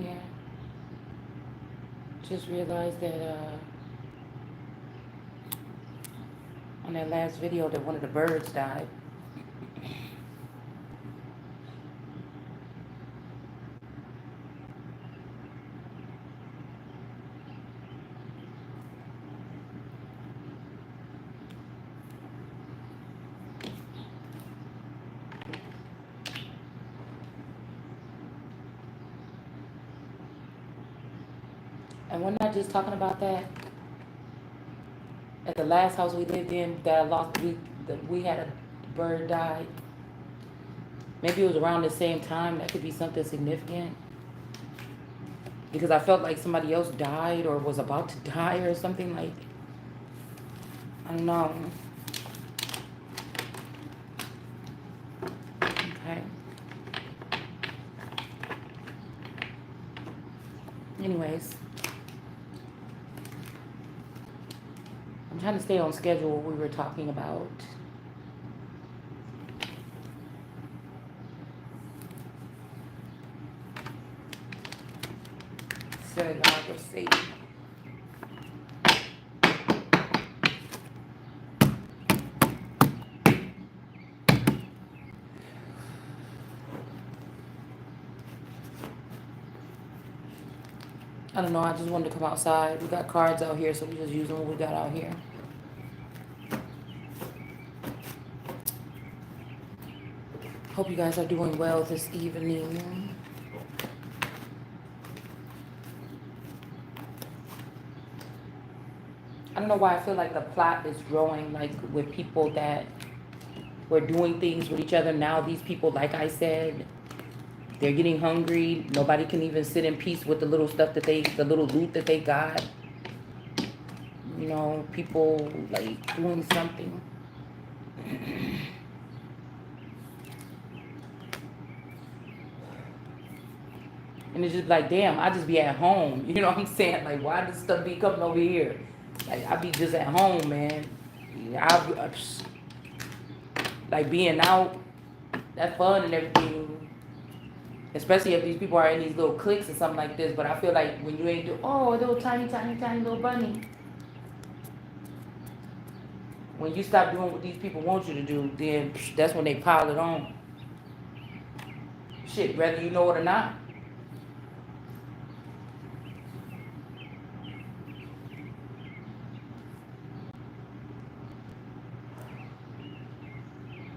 Yeah. Just realized that on that last video that one of the birds died. And we're not just talking about that. At the last house we lived in, that I lost, we had a bird die. Maybe it was around the same time. That could be something significant. Because I felt like somebody else died or was about to die or something like. I don't know. Okay. Anyways, I'm trying to stay on schedule what we were talking about. Stenography. I don't know, I just wanted to come outside. We got cards out here, so we just using what we got out here. Hope you guys are doing well this evening. I don't know why I feel like the plot is growing, like with people that were doing things with each other. Now these people, like I said, they're getting hungry. Nobody can even sit in peace with the little stuff that the little loot that they got. You know, people like doing something. And it's just like, damn, I just be at home. You know what I'm saying? Like, why does stuff be coming over here? Like, I be just at home, man. Like being out, that's fun and everything. Especially if these people are in these little cliques or something like this. But I feel like when you ain't do, oh, a little tiny, tiny, tiny little bunny. When you stop doing what these people want you to do, then that's when they pile it on. Shit, whether you know it or not.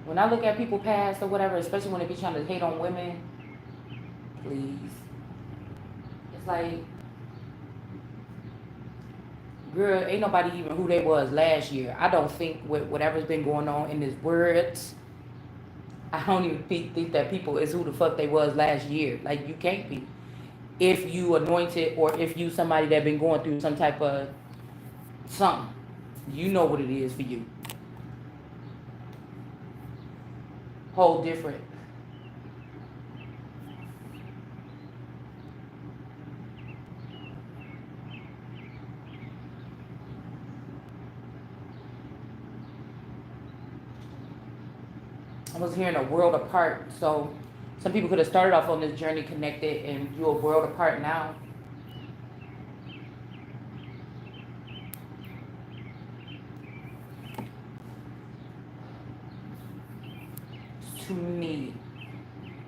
When I look at people past or whatever, especially when they be trying to hate on women, please. It's like, girl, ain't nobody even who they was last year. I don't think with whatever's been going on in this world, I don't even think that people is who the fuck they was last year. Like, you can't be. If you anointed or if you somebody that been going through some type of something, you know what it is for you. Whole different. I was hearing a world apart. So some people could have started off on this journey connected and you're a world apart now. It's too many,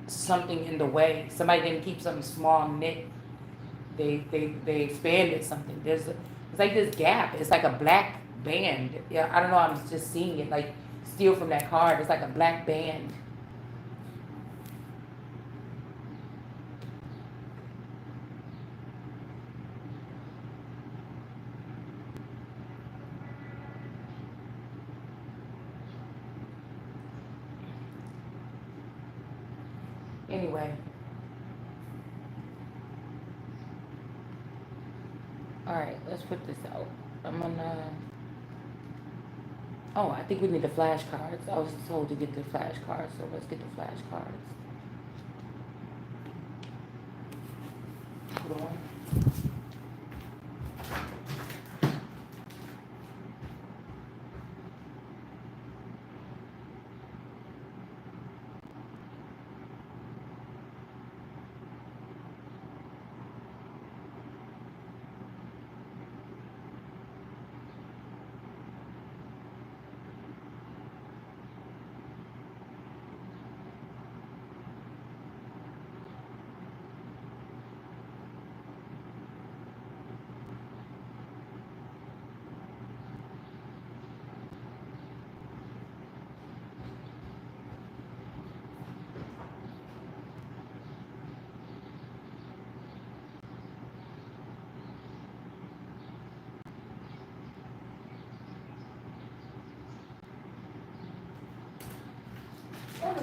something in the way. Somebody didn't keep something small knit. They expanded something. It's like this gap. It's like a black band. Yeah, I don't know. I'm just seeing it like steal from that card. It's like a black band. Anyway, all right. Let's put this out. I'm gonna. Oh, I think we need the flashcards. I was told to get the flashcards, so let's get the flashcards. Hold on.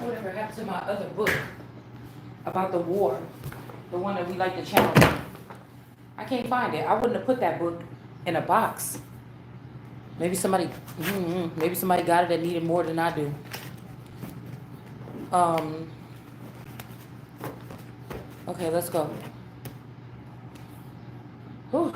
Whatever happened to my other book about the war, the one that we like to channel? I can't find it. I wouldn't have put that book in a box. Maybe somebody, maybe somebody got it that needed more than I do. Okay, let's go. Whew.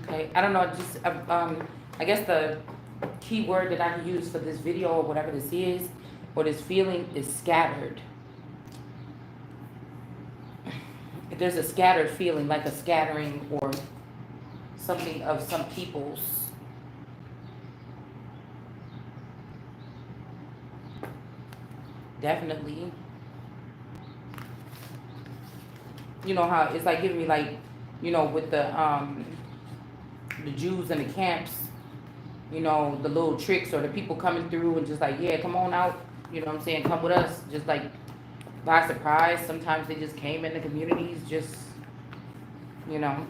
Okay, I don't know, just, I guess the key word that I can use for this video or whatever this is, or this feeling is scattered. If there's a scattered feeling, like a scattering or something of some people's, definitely, you know how it's like giving me like, you know, with the Jews in the camps, you know, the little tricks or the people coming through and just like, yeah, come on out, you know what I'm saying, come with us, just like by surprise. Sometimes they just came in the communities, just, you know,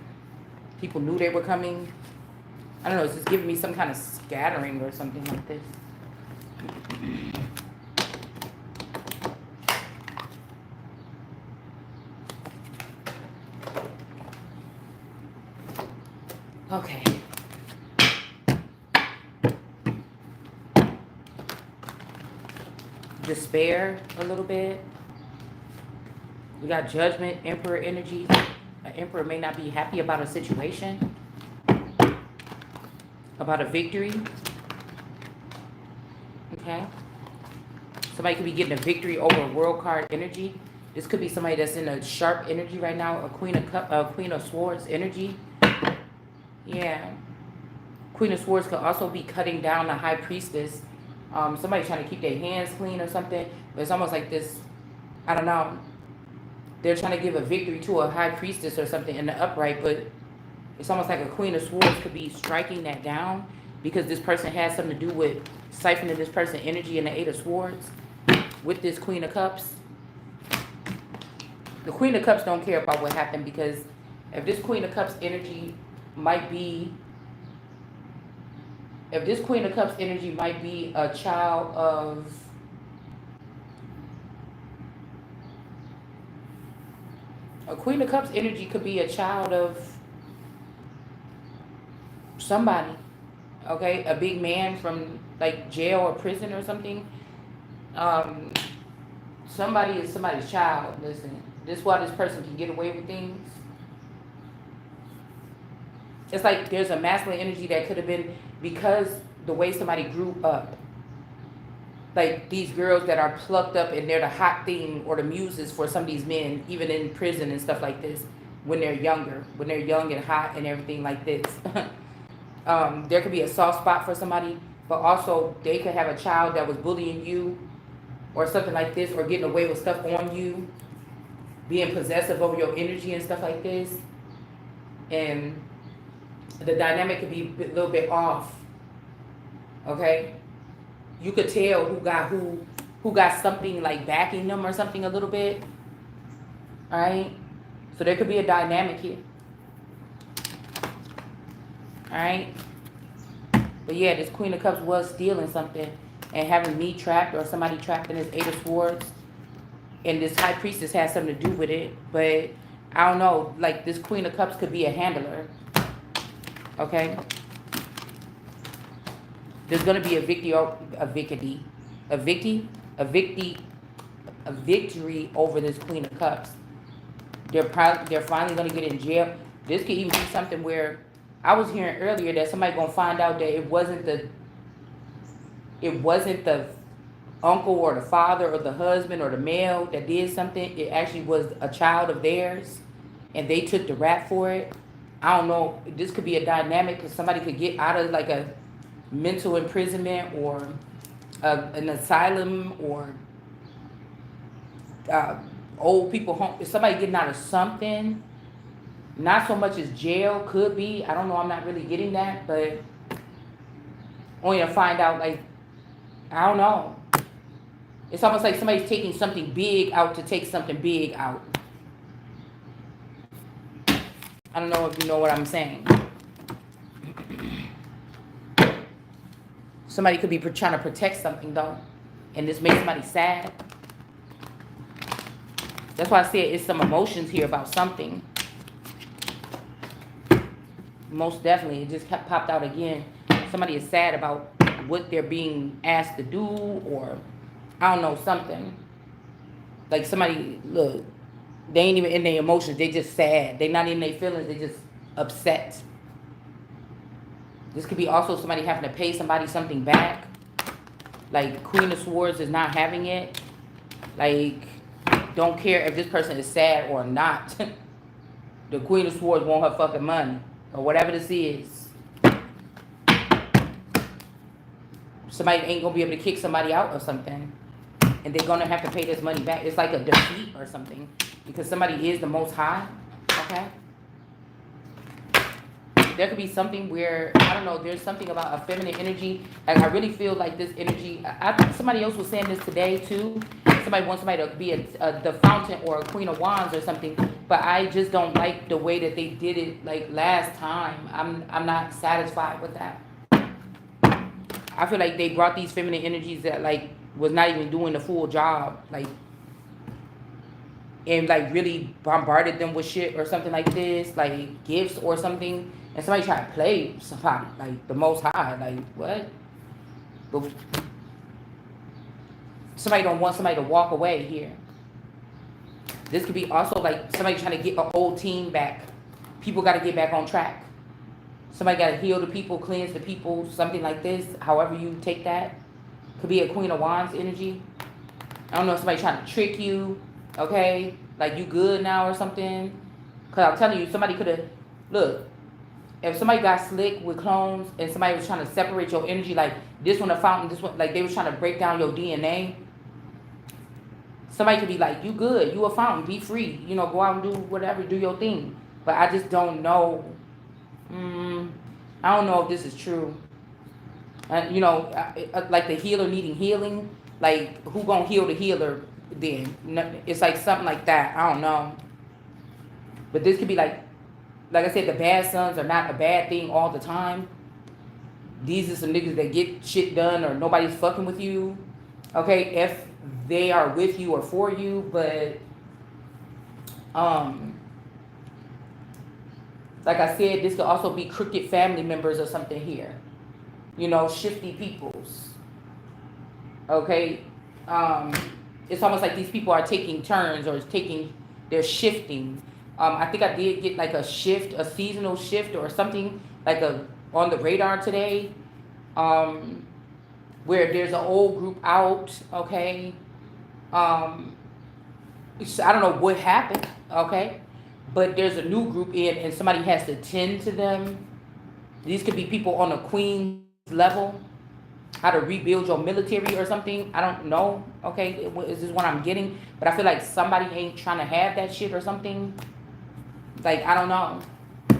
people knew they were coming. I don't know, it's just giving me some kind of scattering or something like this. Okay. Despair a little bit. We got judgment, emperor energy. An emperor may not be happy about a situation, about a victory. Okay. Somebody could be getting a victory over a world card energy. This could be somebody that's in a sharp energy right now, a queen of swords energy. Yeah. Queen of Swords could also be cutting down the high priestess. Somebody trying to keep their hands clean or something. But it's almost like this, I don't know. They're trying to give a victory to a high priestess or something in the upright, but it's almost like a Queen of Swords could be striking that down because this person has something to do with siphoning this person's energy in the Eight of Swords with this Queen of Cups. The Queen of Cups don't care about what happened because if this Queen of Cups energy might be a child of a Queen of Cups energy could be a child of somebody, okay? A big man from like jail or prison or something. Somebody is somebody's child. Listen, this is why this person can get away with things. It's like there's a masculine energy that could have been because the way somebody grew up. Like these girls that are plucked up and they're the hot thing or the muses for some of these men, even in prison and stuff like this, when they're younger, when they're young and hot and everything like this. There could be a soft spot for somebody, but also they could have a child that was bullying you or something like this, or getting away with stuff on you, being possessive over your energy and stuff like this. And the dynamic could be a little bit off. Okay? You could tell who got something like backing them or something a little bit. Alright? So there could be a dynamic here. Alright? But yeah, this Queen of Cups was stealing something and having me trapped or somebody trapped in this Eight of Swords. And this High Priestess has something to do with it. But I don't know, like this Queen of Cups could be a handler. Okay? There's gonna be a victory over this Queen of Cups. They're finally gonna get in jail. This could even be something where I was hearing earlier that somebody gonna find out that it wasn't the uncle or the father or the husband or the male that did something. It actually was a child of theirs, and they took the rap for it. I don't know. This could be a dynamic because somebody could get out of like a mental imprisonment or an asylum or old people home. If somebody getting out of something, not so much as jail, could be. I don't know. I'm not really getting that, but only to find out like I don't know. It's almost like somebody's taking something big out to take something big out. I don't know if you know what I'm saying. Somebody could be trying to protect something though, and this makes somebody sad. That's why I said it's some emotions here about something. Most definitely, it just popped out again. Somebody is sad about what they're being asked to do, or I don't know, something. Like somebody, look, they ain't even in their emotions. They just sad. They not in their feelings. They just upset. This could be also somebody having to pay somebody something back. Like Queen of Swords is not having it. Like, don't care if this person is sad or not. The Queen of Swords want her fucking money. Or whatever this is. Somebody ain't gonna be able to kick somebody out or something. And they're gonna have to pay this money back. It's like a defeat or something. Because somebody is the Most High. Okay? There could be something where, I don't know, there's something about a feminine energy. Like, I really feel like this energy, I think somebody else was saying this today too. Somebody wants somebody to be the fountain or a Queen of Wands or something. But I just don't like the way that they did it like last time. I'm not satisfied with that. I feel like they brought these feminine energies that like was not even doing the full job. Like, and like really bombarded them with shit or something like this, like gifts or something, and somebody try to play somebody, like the Most High, like what? But somebody don't want somebody to walk away here. This could be also like somebody trying to get an old team back. People got to get back on track. Somebody got to heal the people, cleanse the people, something like this. However you take that. Could be a Queen of Wands energy. I don't know if somebody trying to trick you. Okay, like you good now or something. Cause I'm telling you, somebody could have, look, if somebody got slick with clones and somebody was trying to separate your energy, like this one a fountain, this one, like they was trying to break down your DNA. Somebody could be like, you good, you a fountain, be free, you know, go out and do whatever, do your thing. But I just don't know. I don't know if this is true. You know, like the healer needing healing, like who gonna heal the healer? Then it's like something like that. I don't know, but this could be like I said, the bad sons are not a bad thing all the time. These are some niggas that get shit done or nobody's fucking with you. Okay, if they are with you or for you, but like I said, this could also be crooked family members or something here. You know, shifty peoples. Okay, it's almost like these people are taking turns or they're shifting. I think I did get like a shift, a seasonal shift or something like on the radar today, where there's an old group out, okay. So I don't know what happened, okay, but there's a new group in and somebody has to tend to them. These could be people on a queen's level. How to rebuild your military or something. I don't know. Okay, is this what I'm getting? But I feel like somebody ain't trying to have that shit or something. Like, I don't know.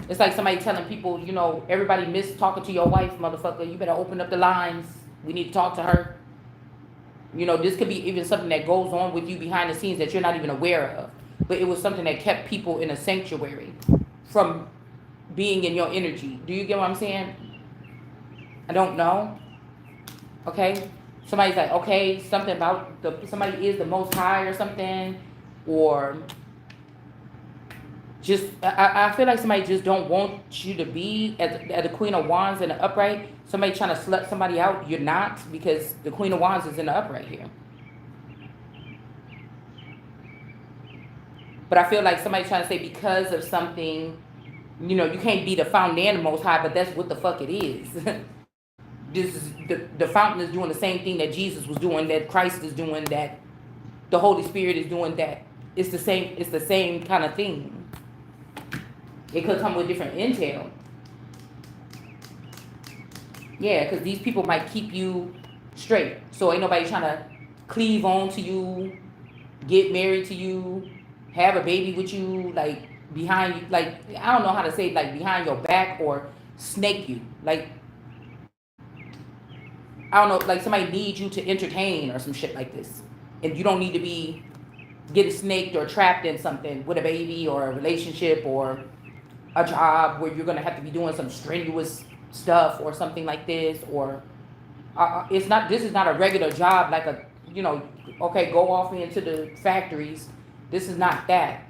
It's like somebody telling people, you know, everybody miss talking to your wife, motherfucker. You better open up the lines. We need to talk to her. You know, this could be even something that goes on with you behind the scenes that you're not even aware of. But it was something that kept people in a sanctuary from being in your energy. Do you get what I'm saying? I don't know. Okay, somebody's like, okay, something about somebody is the Most High or something, or just I feel like somebody just don't want you to be at the Queen of Wands in the upright. Somebody trying to slut somebody out, you're not, because the Queen of Wands is in the upright here. But I feel like somebody trying to say because of something, you know, you can't be the fountain and the Most High, but that's what the fuck it is. This is the fountain is doing the same thing that Jesus was doing, that Christ is doing, that the Holy Spirit is doing. That it's the same kind of thing. It could come with different intel. Yeah, because these people might keep you straight. So ain't nobody trying to cleave on to you, get married to you, have a baby with you, like behind you, like I don't know how to say, like behind your back, or snake you, like. I don't know, like somebody needs you to entertain or some shit like this. And you don't need to be getting snaked or trapped in something with a baby or a relationship or a job where you're gonna have to be doing some strenuous stuff or something like this. Or it's not, this is not a regular job like a, you know, okay, go off into the factories. This is not that.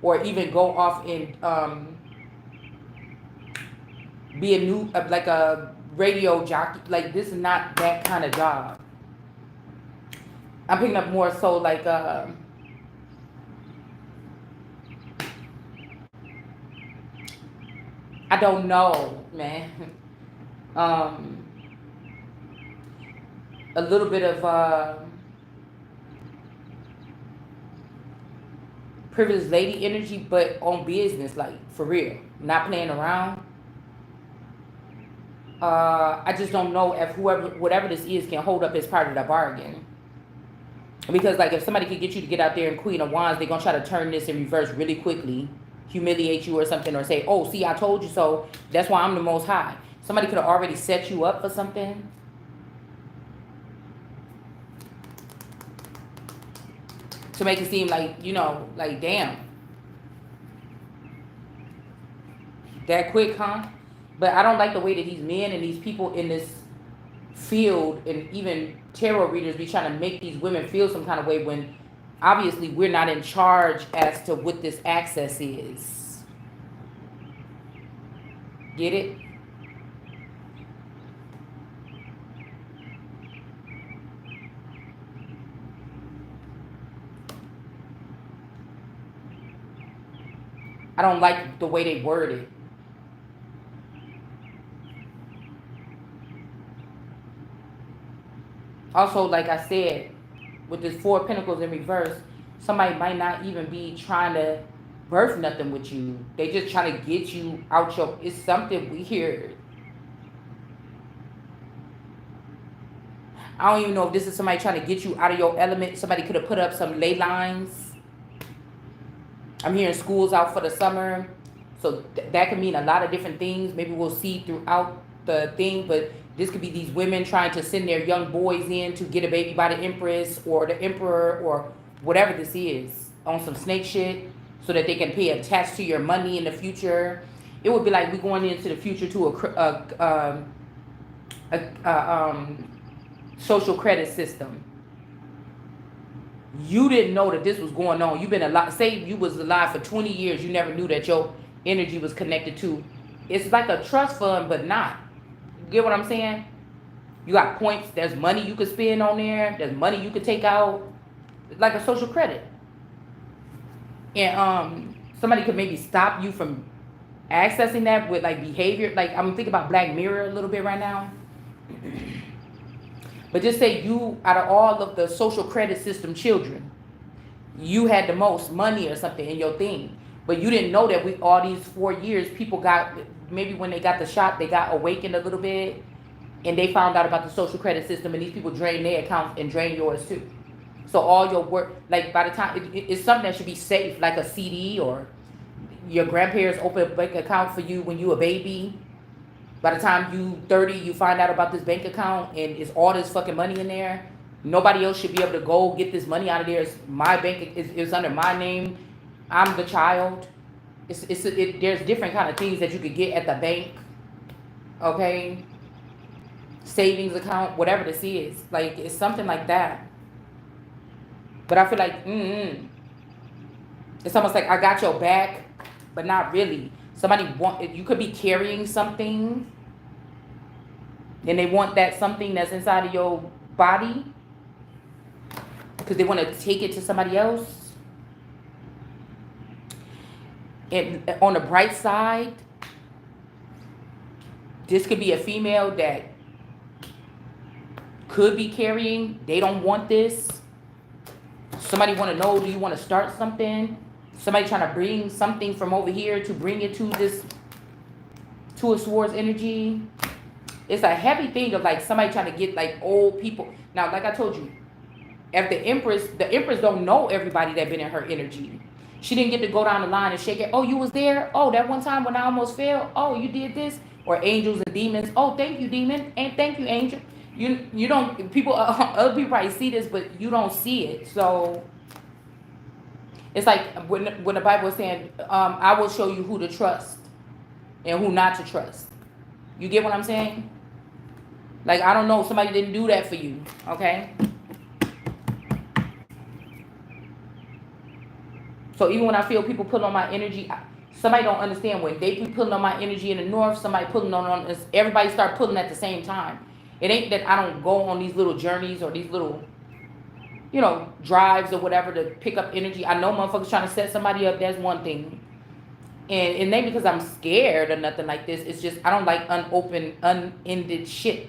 Or even go off and be a new, like a radio jockey. Like, this is not that kind of job. I'm picking up more so like I don't know, man. um a little bit of privileged lady energy, but on business, like for real, not playing around. I just don't know if whoever, whatever this is, can hold up as part of the bargain. Because like if somebody could get you to get out there and Queen of Wands, they're gonna try to turn this in reverse really quickly, humiliate you or something, or say, "Oh, see, I told you so. That's why I'm the most high." Somebody could have already set you up for something to make it seem like, you know, like, damn, that quick, huh? But I don't like the way that these men and these people in this field and even tarot readers be trying to make these women feel some kind of way when obviously we're not in charge as to what this access is. Get it? I don't like the way they word it. Also, like I said, with this Four of Pentacles in reverse, somebody might not even be trying to birth nothing with you. They just trying to get you out your, it's something weird. I don't even know if this is somebody trying to get you out of your element. Somebody could have put up some ley lines. I'm hearing school's out for the summer. So that could mean a lot of different things. Maybe we'll see throughout the thing, but this could be these women trying to send their young boys in to get a baby by the Empress or the Emperor or whatever this is on some snake shit so that they can pay attached to your money in the future. It would be like we going into the future to a social credit system. You didn't know that this was going on. You've been alive. Say you was alive for 20 years. You never knew that your energy was connected to. It's like a trust fund, but not. You get what I'm saying? You got points. There's money you could spend on there. There's money you could take out. It's like a social credit. And somebody could maybe stop you from accessing that with like behavior. Like I'm thinking about Black Mirror a little bit right now. But just say you, out of all of the social credit system children, you had the most money or something in your thing. But you didn't know that with all these 4 years, people got, maybe when they got the shot, they got awakened a little bit. And they found out about the social credit system. And these people drain their accounts and drain yours too. So all your work, like by the time, it's something that should be safe, like a CD, or your grandparents open a bank account for you when you a baby. By the time you 30, you find out about this bank account and it's all this fucking money in there. Nobody else should be able to go get this money out of there. It's my bank, it's under my name. I'm the child. There's different kind of things that you could get at the bank. Okay? Savings account, whatever this is. Like, it's something like that. But I feel like, it's almost like I got your back, but not really. Somebody you could be carrying something and they want that something that's inside of your body because they want to take it to somebody else. And on the bright side, this could be a female that could be carrying. They don't want this. Somebody want to know, do you want to start something? Somebody trying to bring something from over here to bring it to this, to a Swords energy. It's a heavy thing of like somebody trying to get like old people. Now, like I told you, if the Empress don't know everybody that been in her energy. She didn't get to go down the line and shake it. Oh, you was there? Oh, that one time when I almost fell? Oh, you did this? Or angels and demons. Oh, thank you, demon. And thank you, angel. You don't, people, other people probably see this, but you don't see it. So it's like when the Bible is saying, I will show you who to trust and who not to trust. You get what I'm saying? Like, I don't know, somebody didn't do that for you, okay? So even when I feel people pulling on my energy, somebody don't understand when they be pulling on my energy in the north, somebody pulling on us, everybody start pulling at the same time. It ain't that I don't go on these little journeys or these little, drives or whatever to pick up energy. I know motherfuckers trying to set somebody up, that's one thing. And it ain't because I'm scared or nothing like this. It's just I don't like unopened, unended shit.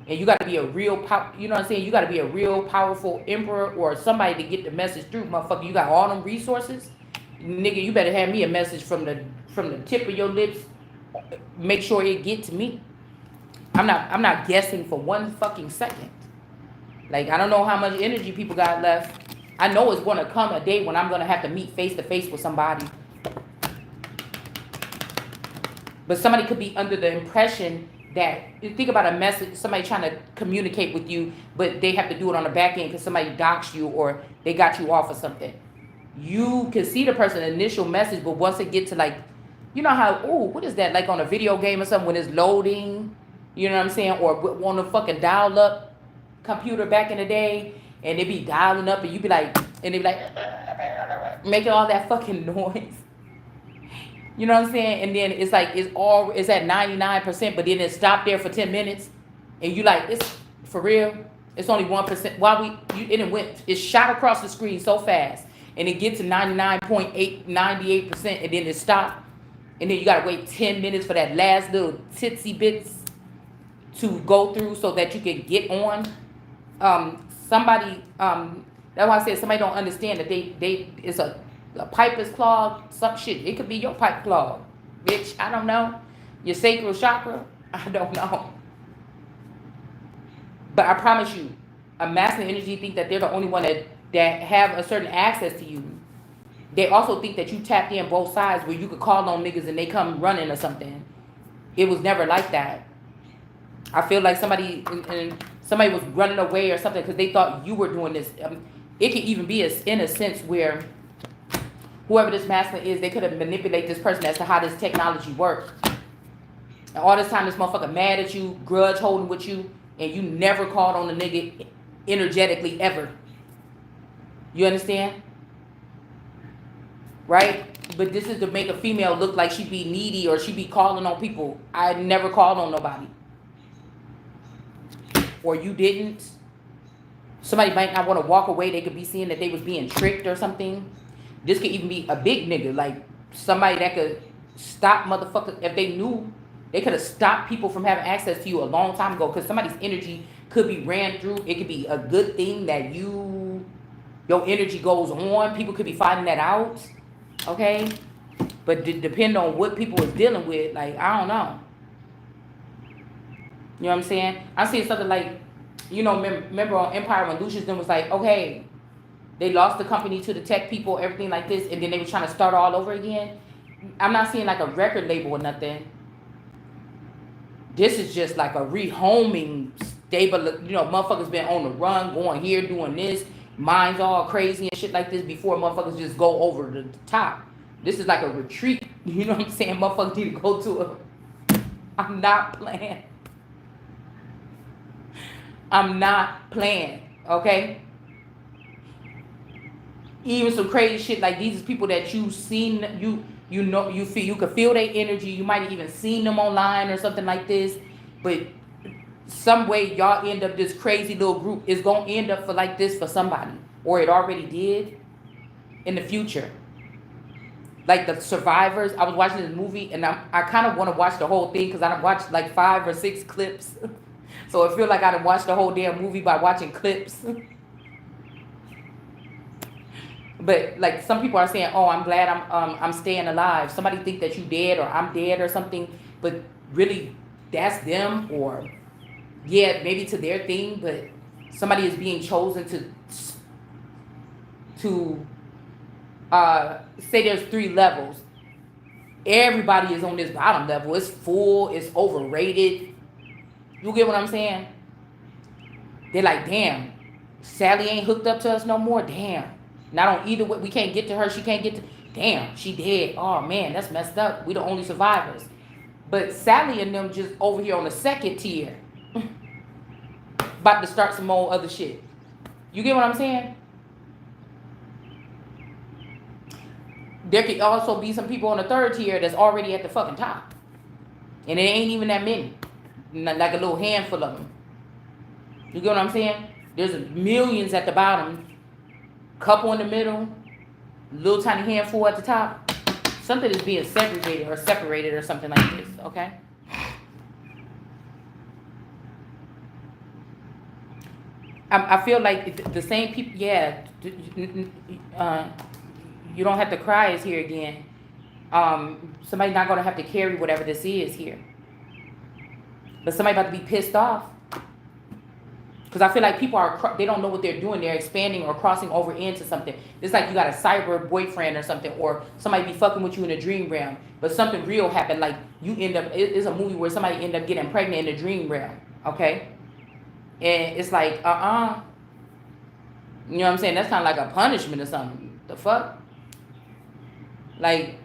And you got to be a real, you know what I'm saying? You got to be a real powerful emperor or somebody to get the message through, motherfucker. You got all them resources, nigga. You better have me a message from the tip of your lips. Make sure it get to me. I'm not guessing for one fucking second. Like, I don't know how much energy people got left. I know it's gonna come a day when I'm gonna have to meet face to face with somebody. But somebody could be under the impression that, think about a message, somebody trying to communicate with you, but they have to do it on the back end because somebody doxed you or they got you off of something. You can see the person's initial message, but once it get to like, you know how, what is that? Like on a video game or something when it's loading, you know what I'm saying? Or on a fucking dial up computer back in the day, and they be dialing up and you be like, and they be like, making all that fucking noise. You know what I'm saying? And then it's like it's at 99%, but then it stopped there for 10 minutes, and you like, it's for real. It's only 1%. It shot across the screen so fast, and it gets to 99.8, 98%, and then it stopped, and then you gotta wait 10 minutes for that last little titsy bits to go through so that you can get on. That's why I said somebody don't understand that it's a pipe is clogged, some shit. It could be your pipe clogged, bitch. I don't know. Your sacral chakra, I don't know. But I promise you, a masculine energy think that they're the only one that have a certain access to you. They also think that you tapped in both sides where you could call on niggas and they come running or something. It was never like that. I feel like somebody was running away or something because they thought you were doing this. It could even be in a sense where whoever this masculine is, they could have manipulated this person as to how this technology works. And all this time, this motherfucker mad at you, grudge holding with you, and you never called on the nigga energetically ever. You understand? Right? But this is to make a female look like she be needy or she be calling on people. I never called on nobody. Or you didn't. Somebody might not want to walk away. They could be seeing that they was being tricked or something. This could even be a big nigga, like somebody that could stop motherfuckers. If they knew, they could have stopped people from having access to you a long time ago because somebody's energy could be ran through. It could be a good thing that your energy goes on. People could be finding that out, okay? But depending on what people was dealing with, like, I don't know. You know what I'm saying? I seen something like, remember on Empire when Lucius then was like, okay, they lost the company to the tech people, everything like this, and then they were trying to start all over again. I'm not seeing like a record label or nothing. This is just like a rehoming, stable, motherfuckers been on the run, going here, doing this, minds all crazy and shit like this before motherfuckers just go over the top. This is like a retreat, you know what I'm saying? Motherfuckers need to go to I'm not playing. I'm not playing, okay? Even some crazy shit like these is people that you've seen, you feel, you could feel their energy. You might have even seen them online or something like this, but some way y'all end up this crazy little group is gonna end up for like this for somebody, or it already did in the future. Like the Survivors, I was watching this movie and I kind of want to watch the whole thing because I watched like 5 or 6 clips, so I feel like I done watched the whole damn movie by watching clips. But like some people are saying, "Oh, I'm glad I'm staying alive." Somebody think that you dead or I'm dead or something, but really that's them, or yeah, maybe to their thing, but somebody is being chosen to say there's 3 levels. Everybody is on this bottom level. It's full. It's overrated. You get what I'm saying? They're like, damn, Sally ain't hooked up to us no more. Damn. Not on either way. We can't get to her. She can't get to. Damn, she dead. Oh man, that's messed up. We the only survivors. But Sally and them just over here on the second tier, about to start some more other shit. You get what I'm saying? There could also be some people on the third tier that's already at the fucking top. And it ain't even that many. Like a little handful of them. You get what I'm saying? There's millions at the bottom, couple in the middle, little tiny handful at the top. Something is being segregated or separated or something like this, okay? I feel like the same people, yeah, you don't have to cry is here again. Somebody's not going to have to carry whatever this is here. But somebody about to be pissed off. Because I feel like people they don't know what they're doing. They're expanding or crossing over into something. It's like you got a cyber boyfriend or something, or somebody be fucking with you in a dream realm. But something real happened. Like you end up, it's a movie where somebody end up getting pregnant in the dream realm. Okay? And it's like, You know what I'm saying? That's kind of like a punishment or something. The fuck? Like,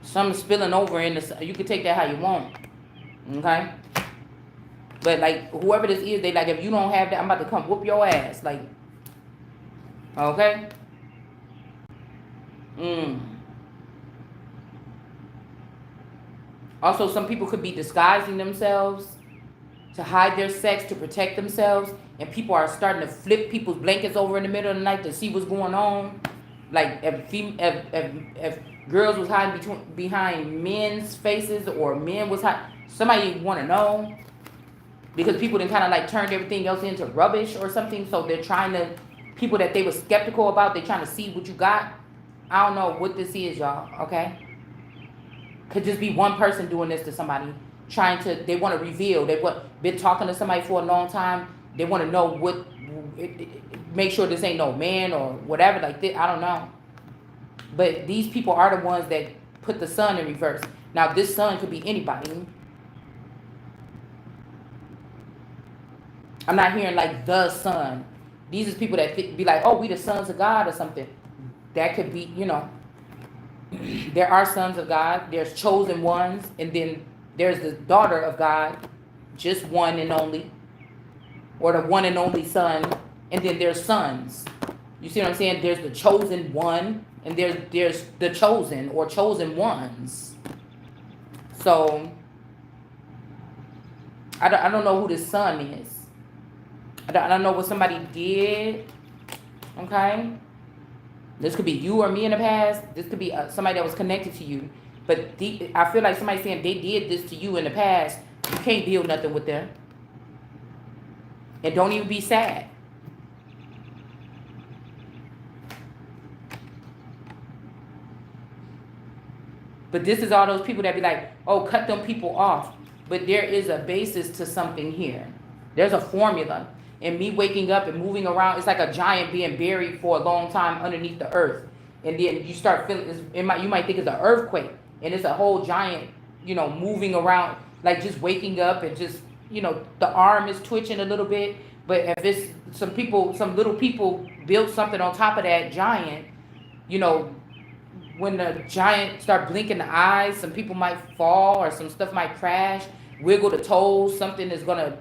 something spilling over in the, you can take that how you want. Okay? But like, whoever this is, they like, if you don't have that, I'm about to come whoop your ass. Like, okay? Also, some people could be disguising themselves to hide their sex, to protect themselves. And people are starting to flip people's blankets over in the middle of the night to see what's going on. Like, if girls was hiding behind men's faces, or men was hiding, somebody want to know. Because people then kind of like turned everything else into rubbish or something. So they're trying to, people that they were skeptical about, they're trying to see what you got. I don't know what this is, y'all, okay? Could just be one person doing this to somebody. They want to reveal. They've been talking to somebody for a long time. They want to know make sure this ain't no man or whatever like this. I don't know. But these people are the ones that put the sun in reverse. Now, this sun could be anybody. I'm not hearing like the sun. These are people that be like, oh, we the sons of God or something. That could be, there are sons of God. There's chosen ones. And then there's the daughter of God. Just one and only. Or the one and only son. And then there's sons. You see what I'm saying? There's the chosen one. And there's the chosen or chosen ones. So, I don't know who this son is. I don't know what somebody did, okay? This could be you or me in the past. This could be somebody that was connected to you. But I feel like somebody saying they did this to you in the past. You can't build nothing with them. And don't even be sad. But this is all those people that be like, oh, cut them people off. But there is a basis to something here. There's a formula. And me waking up and moving around, it's like a giant being buried for a long time underneath the earth. And then you start feeling, you might think it's an earthquake. And it's a whole giant, moving around, like just waking up and just, the arm is twitching a little bit. But if it's some little people built something on top of that giant, when the giant start blinking the eyes, some people might fall or some stuff might crash, wiggle the toes, something is going to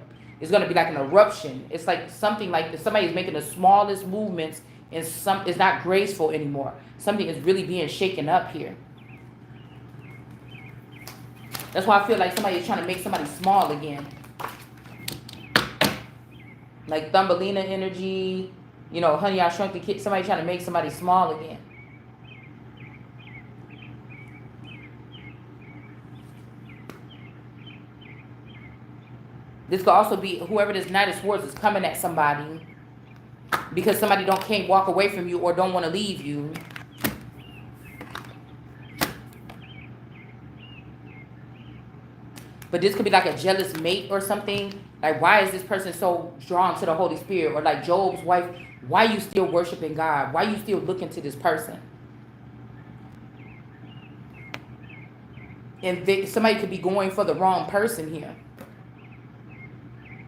be like an eruption. It's like something like somebody is making the smallest movements and it's not graceful anymore. Something is really being shaken up here. That's why I feel like somebody is trying to make somebody small again. Like Thumbelina energy, Honey, I Shrunk the Kid. Somebody trying to make somebody small again. This could also be whoever this Knight of Swords is coming at somebody because somebody can't walk away from you or don't want to leave you. But this could be like a jealous mate or something. Like, why is this person so drawn to the Holy Spirit? Or like Job's wife, why you still worshiping God? Why you still looking to this person? And somebody could be going for the wrong person here.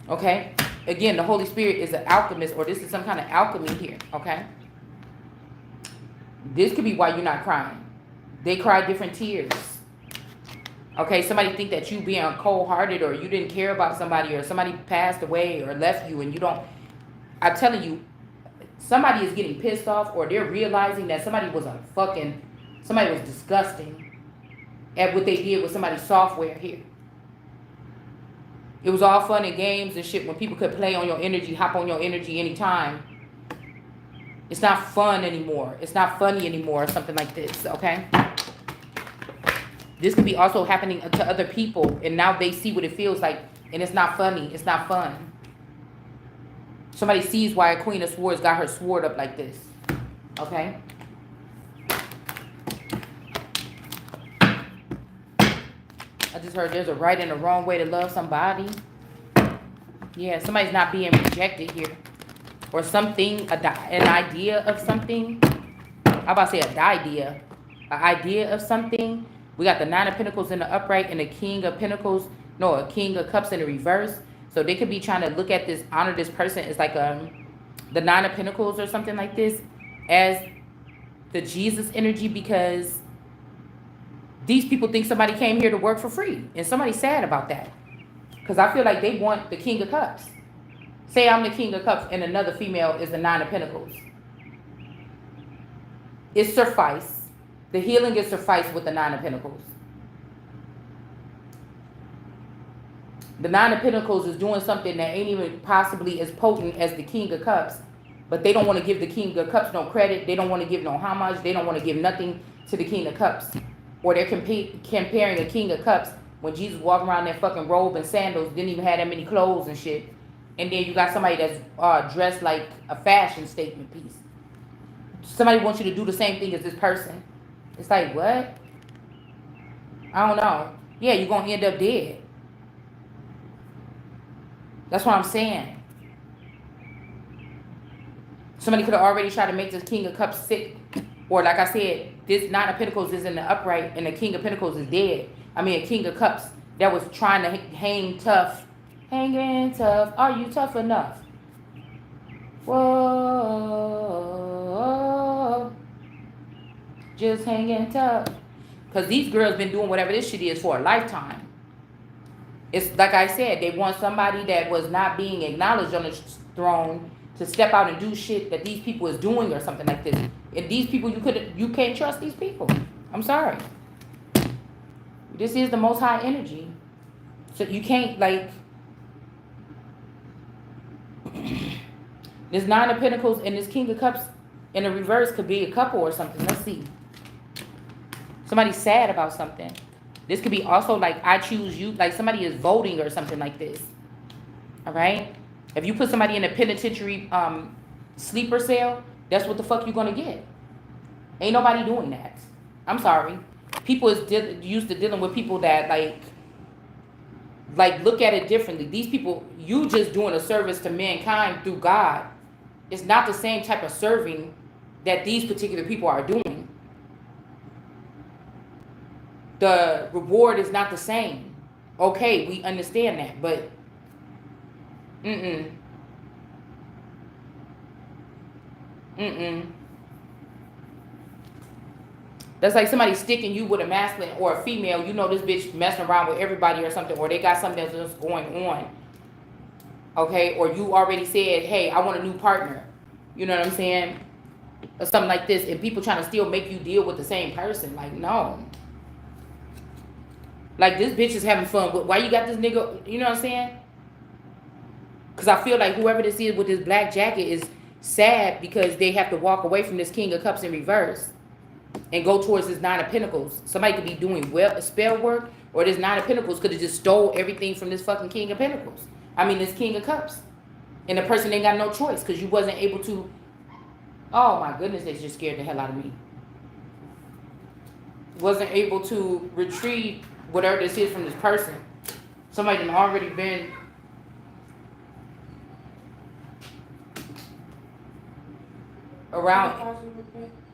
Okay? Again, the Holy Spirit is an alchemist, or this is some kind of alchemy here. Okay? This could be why you're not crying. They cry different tears. Okay? Somebody think that you being cold-hearted, or you didn't care about somebody, or somebody passed away or left you and you don't. I'm telling you, somebody is getting pissed off, or they're realizing that somebody was disgusting at what they did with somebody's software here. It was all fun and games and shit when people could play on your energy, hop on your energy anytime. It's not fun anymore. It's not funny anymore, or something like this, okay? This could be also happening to other people, and now they see what it feels like, and it's not funny. It's not fun. Somebody sees why a Queen of Swords got her sword up like this, okay? I just heard there's a right and a wrong way to love somebody. Yeah, somebody's not being rejected here. Or something, an idea of something. I'm about to say an idea of something. We got the Nine of Pentacles in the upright and the King of Pentacles. No, a King of Cups in the reverse. So they could be trying to look at this, honor this person as like the Nine of Pentacles or something like this, as the Jesus energy, because these people think somebody came here to work for free. And somebody's sad about that. Because I feel like they want the King of Cups. Say I'm the King of Cups and another female is the Nine of Pentacles. It suffice. The healing is suffice with the Nine of Pentacles. The Nine of Pentacles is doing something that ain't even possibly as potent as the King of Cups. But they don't want to give the King of Cups no credit. They don't want to give no homage. They don't want to give nothing to the King of Cups. Or they're comparing a King of Cups when Jesus walked around in that fucking robe and sandals, didn't even have that many clothes and shit. And then you got somebody that's dressed like a fashion statement piece. Somebody wants you to do the same thing as this person. It's like, what? I don't know. Yeah, you're going to end up dead. That's what I'm saying. Somebody could have already tried to make this King of Cups sick. Or like I said, this Nine of Pentacles is in the upright and the King of Pentacles is dead. I mean, a King of Cups that was trying to hang tough. Hanging tough. Are you tough enough? Whoa. Just hanging tough. Because these girls been doing whatever this shit is for a lifetime. It's like I said, they want somebody that was not being acknowledged on the throne to step out and do shit that these people is doing or something like this. And these people, you can't trust these people. I'm sorry. This is the Most High energy. So you can't, like, this Nine of Pentacles and this King of Cups in the reverse could be a couple or something. Let's see. Somebody's sad about something. This could be also like, I choose you. Like somebody is voting or something like this. All right? If you put somebody in a penitentiary sleeper cell, that's what the fuck you're going to get. Ain't nobody doing that. I'm sorry. People is used to dealing with people that like look at it differently. These people, you just doing a service to mankind through God. It's not the same type of serving that these particular people are doing. The reward is not the same. Okay, we understand that, but That's like somebody sticking you with a masculine or a female. You know this bitch messing around with everybody or something, or they got something that's just going on. Okay, or you already said, hey, I want a new partner. You know what I'm saying? Or something like this, and people trying to still make you deal with the same person. Like, no. Like, this bitch is having fun. Why you got this nigga? You know what I'm saying? Because I feel like whoever this is with this black jacket is sad because they have to walk away from this King of Cups in reverse and go towards this Nine of Pentacles. Somebody could be doing spell work, or this Nine of Pentacles could have just stole everything from this fucking King of Pentacles. I mean, this King of Cups. And the person ain't got no choice because you wasn't able to. Oh my goodness, they just scared the hell out of me. Wasn't able to retrieve whatever this is from this person. Somebody done already been around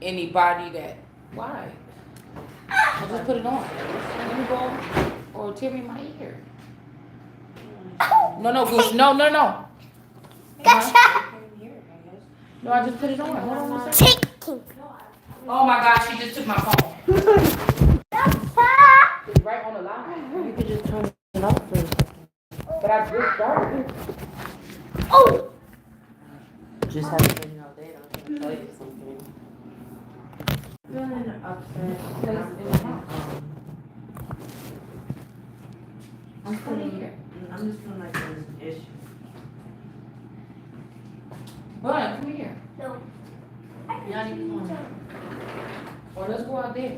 anybody that. Why? I'll just put it on. Let me go or tear me my ear. No, Goose. No. Gotcha. No, I just put it on. Hold on a second. Oh my gosh, she just took my phone. It's right on the line. You could just turn it off for a second. But I just started. Oh! Just haven't been all day. I was going to tell you something. Feeling upset. I'm just feeling like there's an issue. Bud, come here. No. Not even one. Well, let's go out there.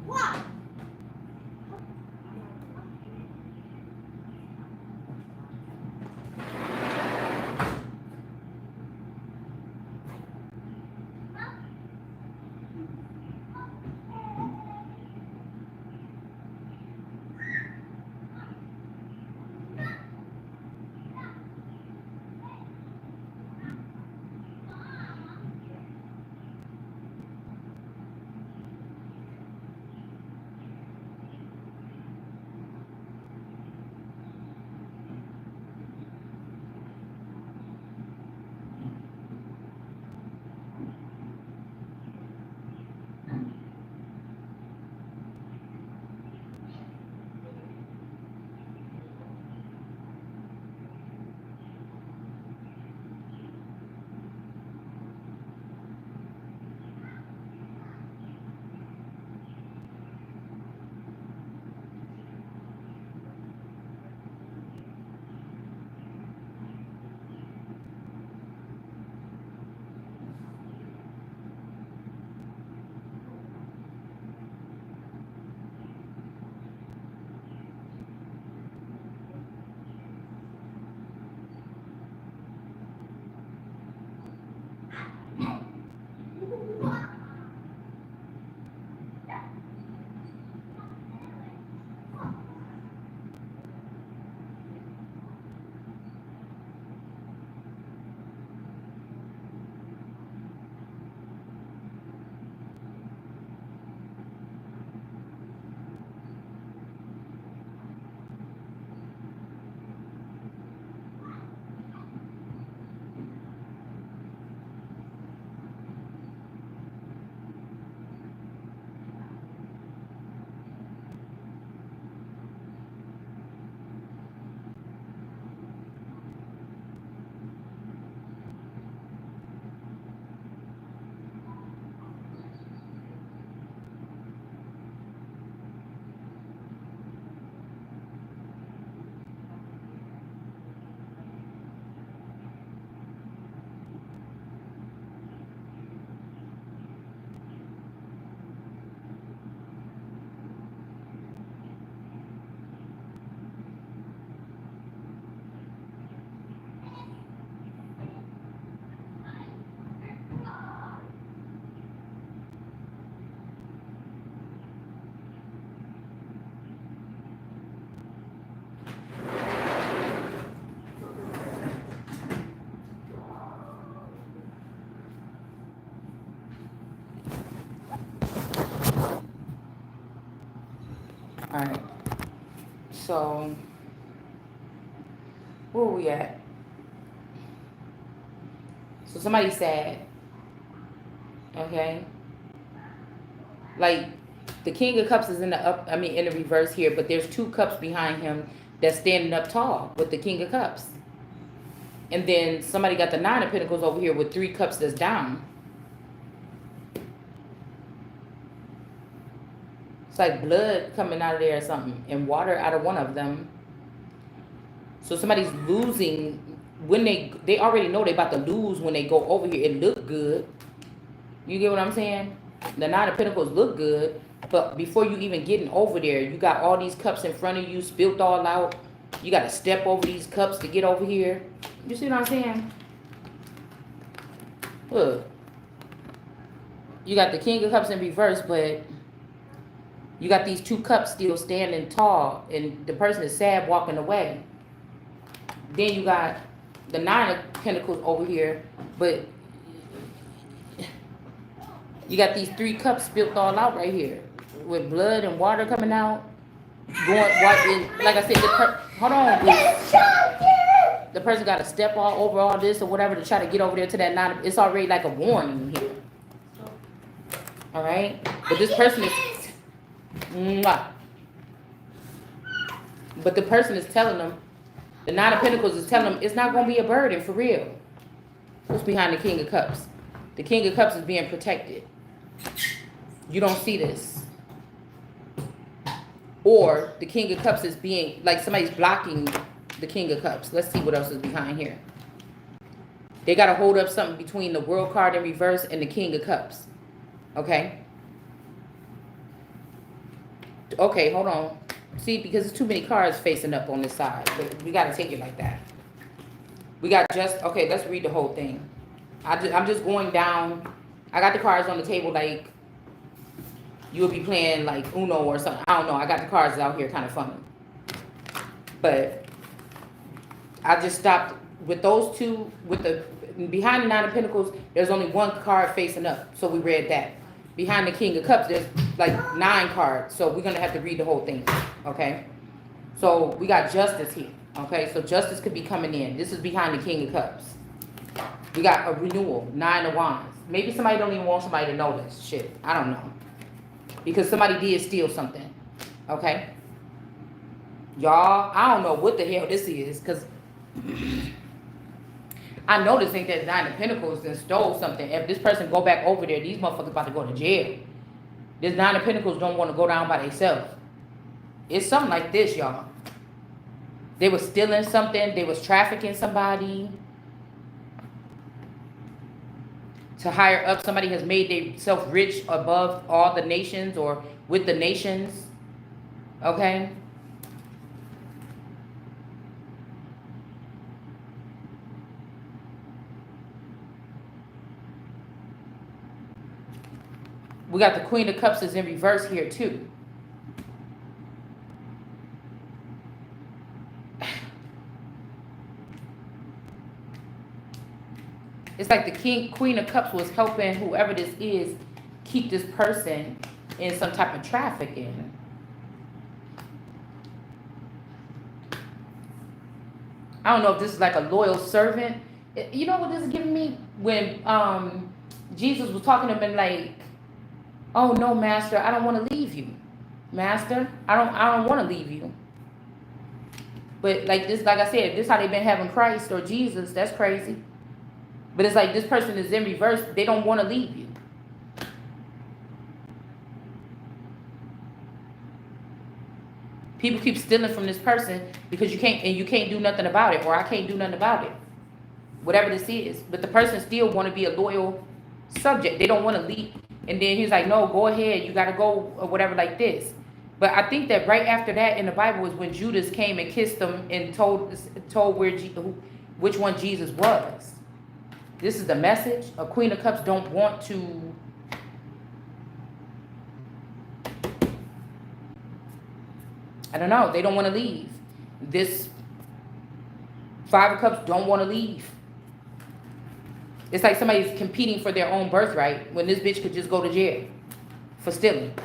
What? Alright. So, where we at? So somebody's sad. Okay? Like, the King of Cups is in the reverse here, but there's two cups behind him that's standing up tall with the King of Cups. And then somebody got the Nine of Pentacles over here with three cups that's down. It's like blood coming out of there or something, and water out of one of them. So somebody's losing when they already know they about to lose when they go over here. It look good. You get what I'm saying? The Nine of Pentacles look good, but before you even getting over there, you got all these cups in front of you, spilled all out. You got to step over these cups to get over here. You see what I'm saying? Look. You got the King of Cups in reverse, but you got these two cups still standing tall, and the person is sad walking away. Then you got the Nine of Pentacles over here, but you got these three cups spilled all out right here. with blood and water coming out. Like I said, hold on, please. The person got to step all over all this or whatever to try to get over there to that nine. It's already like a warning here. All right, but this person is, mwah. But the person is telling them, the Nine of Pentacles is telling them it's not going to be a burden for real. What's behind the King of Cups? The King of Cups is being protected. You don't see this. Or the King of Cups is being, like somebody's blocking the King of Cups. Let's see what else is behind here. They got to hold up something between the World card in reverse and the King of Cups. Okay? Okay, hold on. See, because there's too many cards facing up on this side. But we got to take it like that. We got okay, let's read the whole thing. I'm just going down. I got the cards on the table like you would be playing like Uno or something. I don't know. I got the cards out here kind of funny. But I just stopped with those two. With the behind the Nine of Pentacles, there's only one card facing up. So we read that. Behind the King of Cups, there's like 9 cards. So we're going to have to read the whole thing. Okay? So we got Justice here. Okay? So Justice could be coming in. This is behind the King of Cups. We got a renewal. 9 of Wands. Maybe somebody don't even want somebody to know this shit. I don't know. Because somebody did steal something. Okay? Y'all, I don't know what the hell this is. Because I know this ain't that Nine of Pentacles and stole something. If this person go back over there, these motherfuckers about to go to jail. This Nine of Pentacles don't want to go down by themselves. It's something like this, y'all. They was stealing something. They was trafficking somebody. To hire up, somebody has made themselves rich above all the nations or with the nations. Okay? We got the Queen of Cups is in reverse here too. It's like the Queen of Cups was helping whoever this is keep this person in some type of trafficking. I don't know if this is like a loyal servant. You know what this is giving me? When Jesus was talking to him and like, oh no, Master, I don't want to leave you. Master, I don't want to leave you. But like this, like I said, this is how they've been having Christ or Jesus. That's crazy. But it's like this person is in reverse. They don't want to leave you. People keep stealing from this person because you can't do nothing about it, or I can't do nothing about it. Whatever this is. But the person still want to be a loyal subject. They don't want to leave. And then he's like, no, go ahead. You got to go or whatever like this. But I think that right after that in the Bible is when Judas came and kissed them and told which one Jesus was. This is the message. A Queen of Cups don't want to. I don't know. They don't want to leave. This Five of Cups don't want to leave. It's like somebody's competing for their own birthright when this bitch could just go to jail for stealing.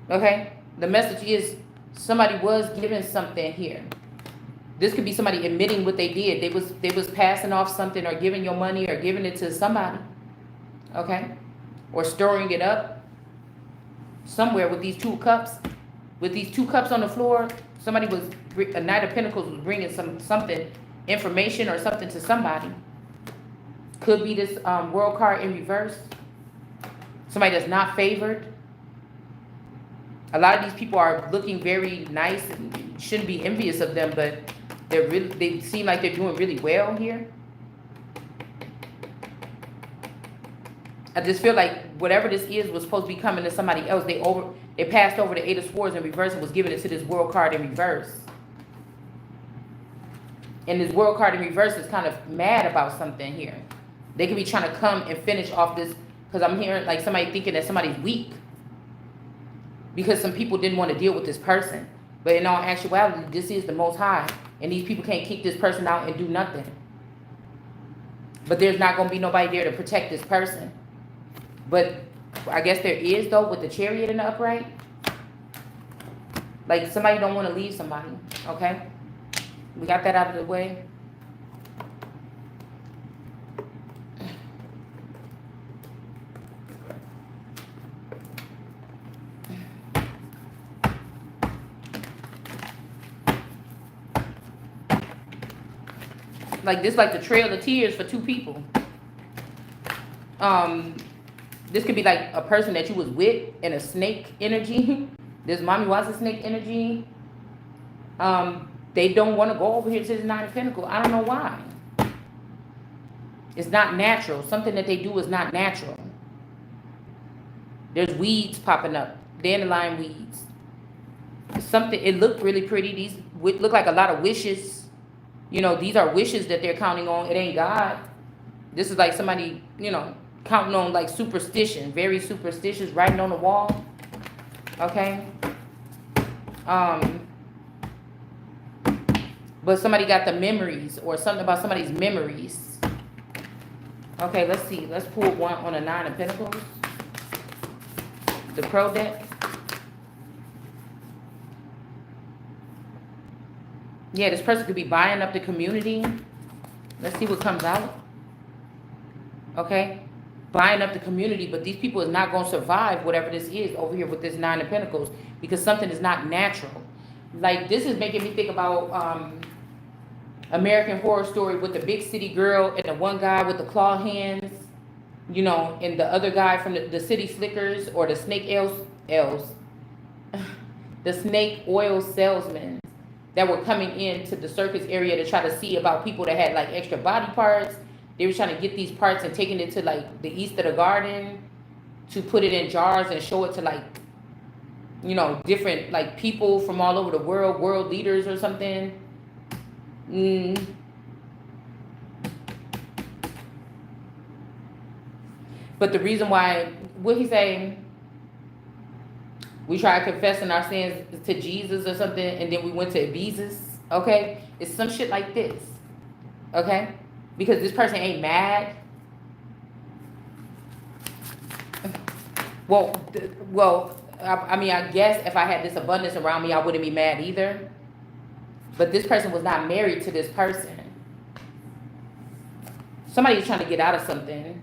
Okay? The message is somebody was given something here. This could be somebody admitting what they did. They was passing off something or giving your money or giving it to somebody. Okay? Or storing it up somewhere with these 2 cups. With these 2 cups on the floor, a Knight of Pentacles was bringing something, information or something to somebody. Could be this World card in reverse. Somebody that's not favored. A lot of these people are looking very nice and shouldn't be envious of them, but they seem like they're doing really well here. I just feel like whatever this is was supposed to be coming to somebody else. They passed over the 8 of Swords in reverse and was giving it to this World card in reverse. And this World card in reverse is kind of mad about something here. They could be trying to come and finish off this, because I'm hearing like somebody thinking that somebody's weak. Because some people didn't want to deal with this person. But in all actuality, this is the Most High. And these people can't kick this person out and do nothing. But there's not going to be nobody there to protect this person. But I guess there is though with the chariot in the upright. Like somebody don't want to leave somebody. Okay, we got that out of the way. Like this, like the trail of tears for two people. This could be like a person that you was with in a snake energy. This mommy was a snake energy. They don't want to go over here to the Nine of Pentacles. I don't know why. It's not natural. Something that they do is not natural. There's weeds popping up, dandelion weeds. Something. It looked really pretty. These look like a lot of wishes. You know, these are wishes that they're counting on. It ain't God. This is like somebody, you know, counting on like superstition, very superstitious, writing on the wall. Okay. But somebody got the memories or something about somebody's memories. Okay, let's see. Let's pull one on a Nine of Pentacles. The Pro deck. Yeah, this person could be buying up the community. Let's see what comes out. Okay. Buying up the community, but these people is not going to survive whatever this is over here with this Nine of Pentacles because something is not natural. Like, this is making me think about American Horror Story with the big city girl and the one guy with the claw hands, you know, and the other guy from the City Slickers or the snake elves, the snake oil salesmen that were coming into the circus area to try to see about people that had like extra body parts. They were trying to get these parts and taking it to like the east of the garden to put it in jars and show it to like, you know, different like people from all over the world, world leaders or something. But the reason why, what he saying? We tried confessing our sins to Jesus or something, and then we went to Ibiza's. Okay, it's some shit like this. Okay, because this person ain't mad. Well, I mean, I guess if I had this abundance around me, I wouldn't be mad either. But this person was not married to this person. Somebody's trying to get out of something.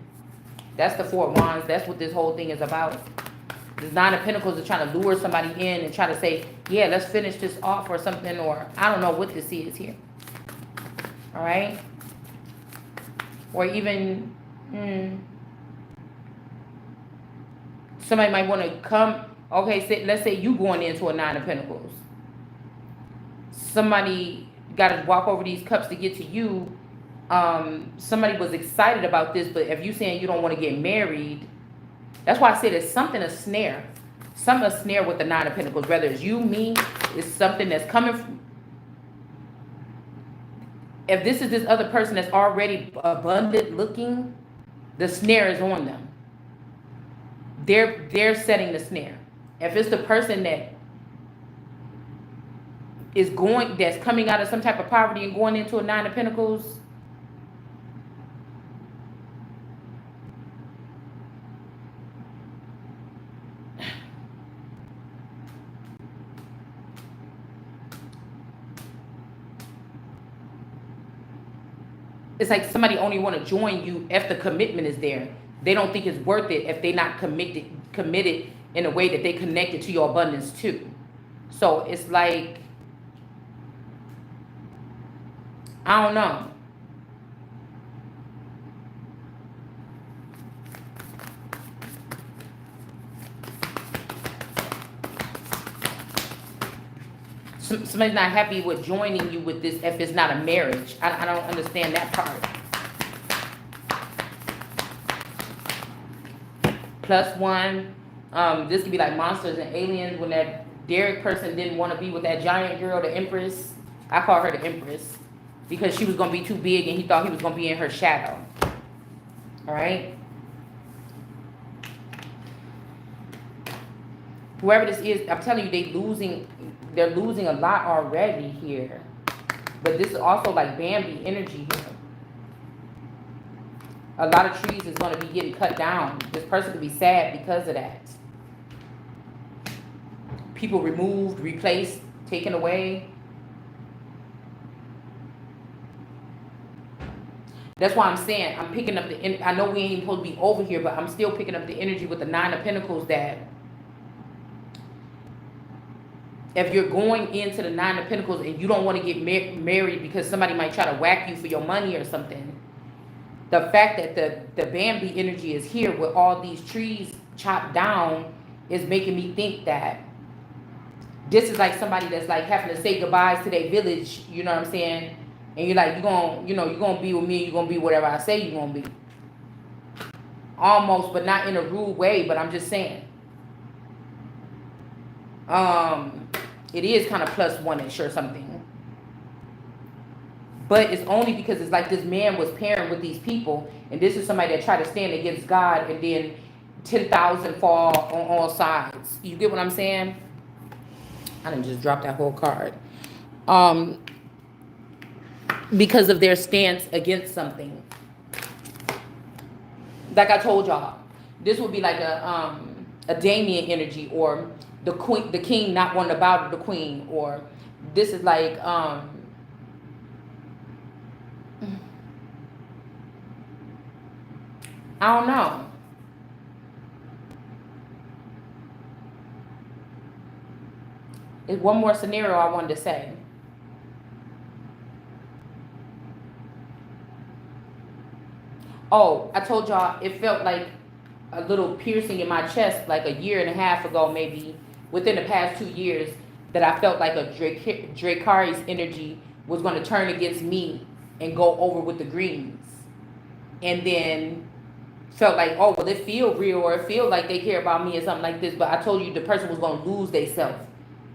That's the Four of Wands. That's what this whole thing is about. This Nine of Pentacles is trying to lure somebody in and try to say, yeah, let's finish this off or something, or I don't know what this is here. All right? Or even, somebody might want to come, okay, let's say you going into a Nine of Pentacles. Somebody got to walk over these cups to get to you. Somebody was excited about this, but if you saying you don't want to get married, that's why I said it's something a snare. Something a snare with the Nine of Pentacles. Whether it's you, me, it's something that's coming from. If this is this other person that's already abundant looking, the snare is on them. They're setting the snare. If it's the person that that's coming out of some type of poverty and going into a Nine of Pentacles, it's like somebody only want to join you if the commitment is there. They don't think it's worth it if they're not committed in a way that they connected to your abundance too. So it's like, I don't know. Somebody's not happy with joining you with this if it's not a marriage. I don't understand that part. +1. This could be like monsters and aliens when that Derek person didn't want to be with that giant girl, the Empress. I call her the Empress because she was going to be too big and he thought he was going to be in her shadow. All right? Whoever this is, I'm telling you, they're losing a lot already here. But this is also like Bambi energy here. A lot of trees is going to be getting cut down. This person could be sad because of that. People removed, replaced, taken away. That's why I'm saying I'm picking up the. I know we ain't supposed to be over here, but I'm still picking up the energy with the Nine of Pentacles. That if you're going into the Nine of Pentacles and you don't want to get married because somebody might try to whack you for your money or something, the fact that the Bambi energy is here with all these trees chopped down is making me think that this is like somebody that's like having to say goodbyes to their village. You know what I'm saying? And you're like, you're gonna be with me. You're gonna be whatever I say you're gonna be. Almost, but not in a rude way. But I'm just saying. It is kind of plus one-ish or something. But it's only because it's like this man was pairing with these people, and this is somebody that tried to stand against God, and then 10,000 fall on all sides. You get what I'm saying? I didn't just drop that whole card. Because of their stance against something. Like I told y'all, this would be like a Damien energy, or the queen, the king not wanting to bow to the queen, or this is like I don't know. It's one more scenario I wanted to say. Oh, I told y'all it felt like a little piercing in my chest like a year and a half ago, maybe within the past 2 years, that I felt like a Dracarys energy was going to turn against me and go over with the greens. And then felt like, oh, well, it feel real, or it feel like they care about me or something like this. But I told you the person was going to lose their self,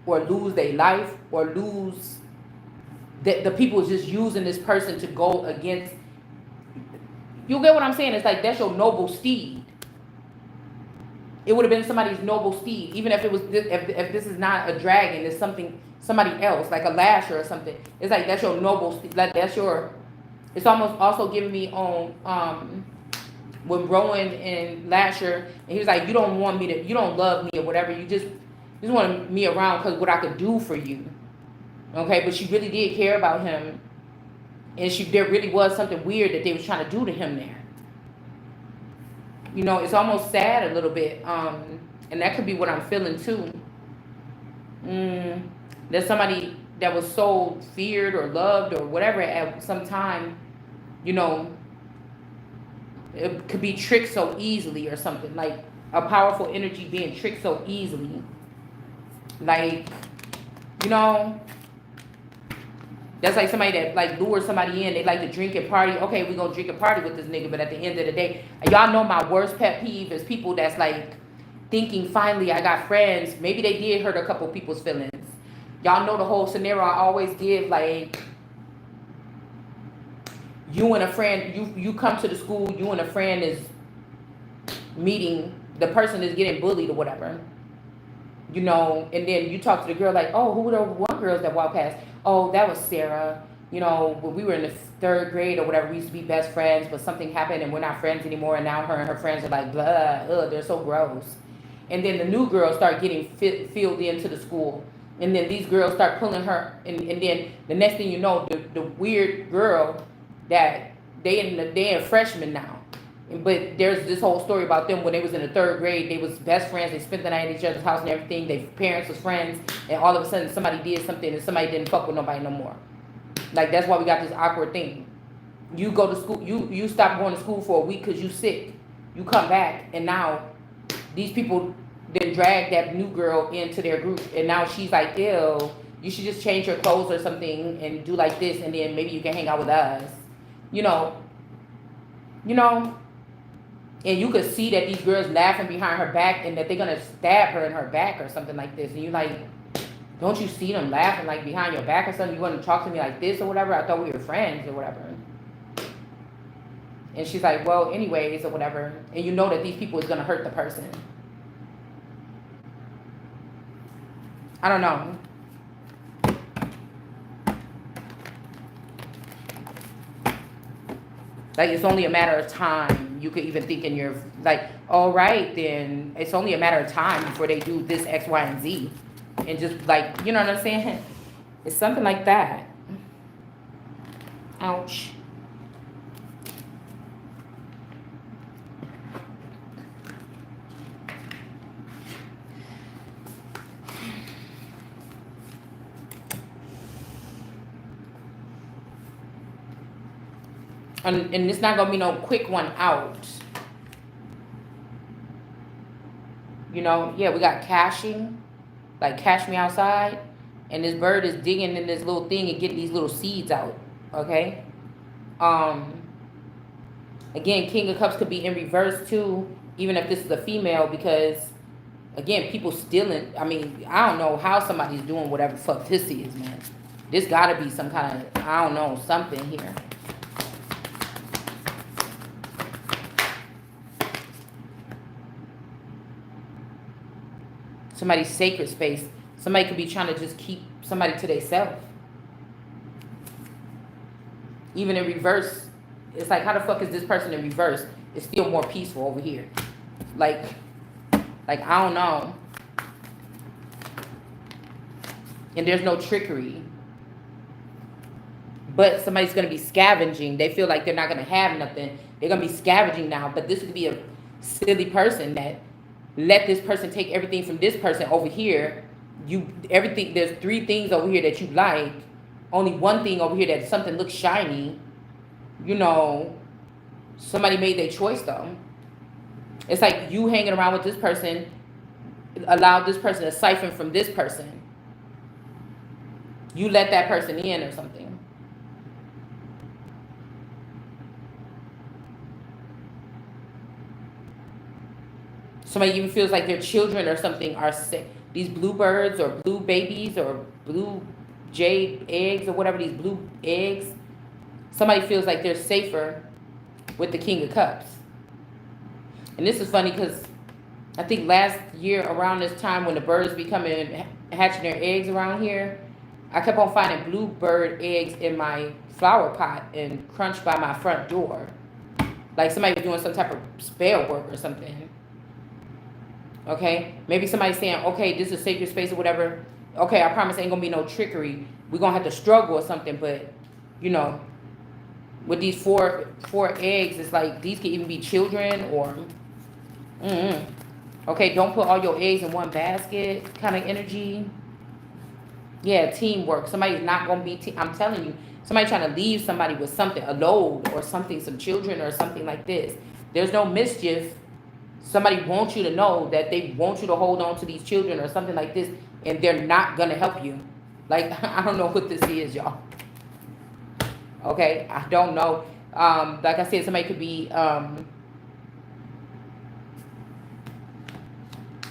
or lose their life, or lose that the people was just using this person to go against. You get what I'm saying? It's like that's your noble steed. It would have been somebody's noble steed, even if it was if this is not a dragon, it's somebody else, like a lasher or something. It's like that's your noble steed. Like that's your. It's almost also giving me on with Rowan and Lasher, and he was like, you don't want me to, you don't love me or whatever. You just want me around because what I could do for you. Okay, but she really did care about him. And there really was something weird that they was trying to do to him there. You know, it's almost sad a little bit. And that could be what I'm feeling too. There's somebody that was so feared or loved or whatever at some time, you know, it could be tricked so easily or something. Like a powerful energy being tricked so easily. Like, you know, that's like somebody that like lures somebody in. They like to drink and party. Okay, we're gonna drink and party with this nigga, but at the end of the day, y'all know my worst pet peeve is people that's like thinking finally I got friends. Maybe they did hurt a couple people's feelings. Y'all know the whole scenario I always give, like you and a friend, you come to the school, you and a friend is meeting, the person is getting bullied or whatever. You know, and then you talk to the girl like, oh, who were the one girls that walked past? Oh, that was Sarah. You know, when we were in the 3rd grade or whatever, we used to be best friends, but something happened and we're not friends anymore. And now her and her friends are like, blah, ugh, they're so gross. And then the new girls start getting filled into the school. And then these girls start pulling her. And then the next thing you know, the weird girl that they in freshmen now. But there's this whole story about them when they was in the 3rd grade. They was best friends. They spent the night at each other's house and everything. Their parents was friends. And all of a sudden somebody did something and somebody didn't fuck with nobody no more. Like that's why we got this awkward thing. You go to school. You stop going to school for a week because you sick. You come back and now these people then drag that new girl into their group. And now she's like, ew, you should just change your clothes or something and do like this. And then maybe you can hang out with us. You know. And you could see that these girls laughing behind her back and that they're going to stab her in her back or something like this. And you're like, don't you see them laughing like behind your back or something? You want to talk to me like this or whatever? I thought we were friends or whatever. And she's like, well, anyways or whatever. And you know that these people is going to hurt the person. I don't know. Like, it's only a matter of time. You could even think in your, like, all right, then it's only a matter of time before they do this X, Y, and Z. And just like, you know what I'm saying? It's something like that. Ouch. And it's not gonna be no quick one out. You know, yeah, we got caching, like cash me outside, and this bird is digging in this little thing and getting these little seeds out. Okay. Um. Again, King of Cups could be in reverse too, even if this is a female, because again, people stealing. I mean, I don't know how somebody's doing whatever the fuck this is, man. This gotta be some kind of, I don't know, something here. Somebody's sacred space. Somebody could be trying to just keep somebody to themselves. Even in reverse, it's like, how the fuck is this person in reverse? It's still more peaceful over here. Like I don't know. And there's no trickery. But somebody's going to be scavenging. They feel like they're not going to have nothing. They're going to be scavenging now. But this could be a silly person that let this person take everything from this person over here. Everything, there's 3 things over here that you like. Only one thing over here that something looks shiny. You know, somebody made their choice though. It's like you hanging around with this person allowed this person to siphon from this person. You let that person in or something. Somebody even feels like their children or something are sick. These bluebirds or blue babies or blue jade eggs or whatever, these blue eggs. Somebody feels like they're safer with the King of Cups. And this is funny because I think last year around this time when the birds be coming hatching their eggs around here, I kept on finding bluebird eggs in my flower pot and crunched by my front door. Like somebody was doing some type of spell work or something. Okay? Maybe somebody's saying, okay, this is sacred space or whatever. Okay, I promise ain't gonna be no trickery. We're gonna have to struggle or something, but you know, with these four eggs, it's like these could even be children or okay, don't put all your eggs in one basket kind of energy. Yeah, teamwork. Somebody's not gonna be I'm telling you, somebody trying to leave somebody with something, a load or something, some children or something like this. There's no mischief. Somebody wants you to know that they want you to hold on to these children or something like this, and they're not gonna help you. Like, I don't know what this is, y'all. Okay, I don't know. Like I said, somebody could be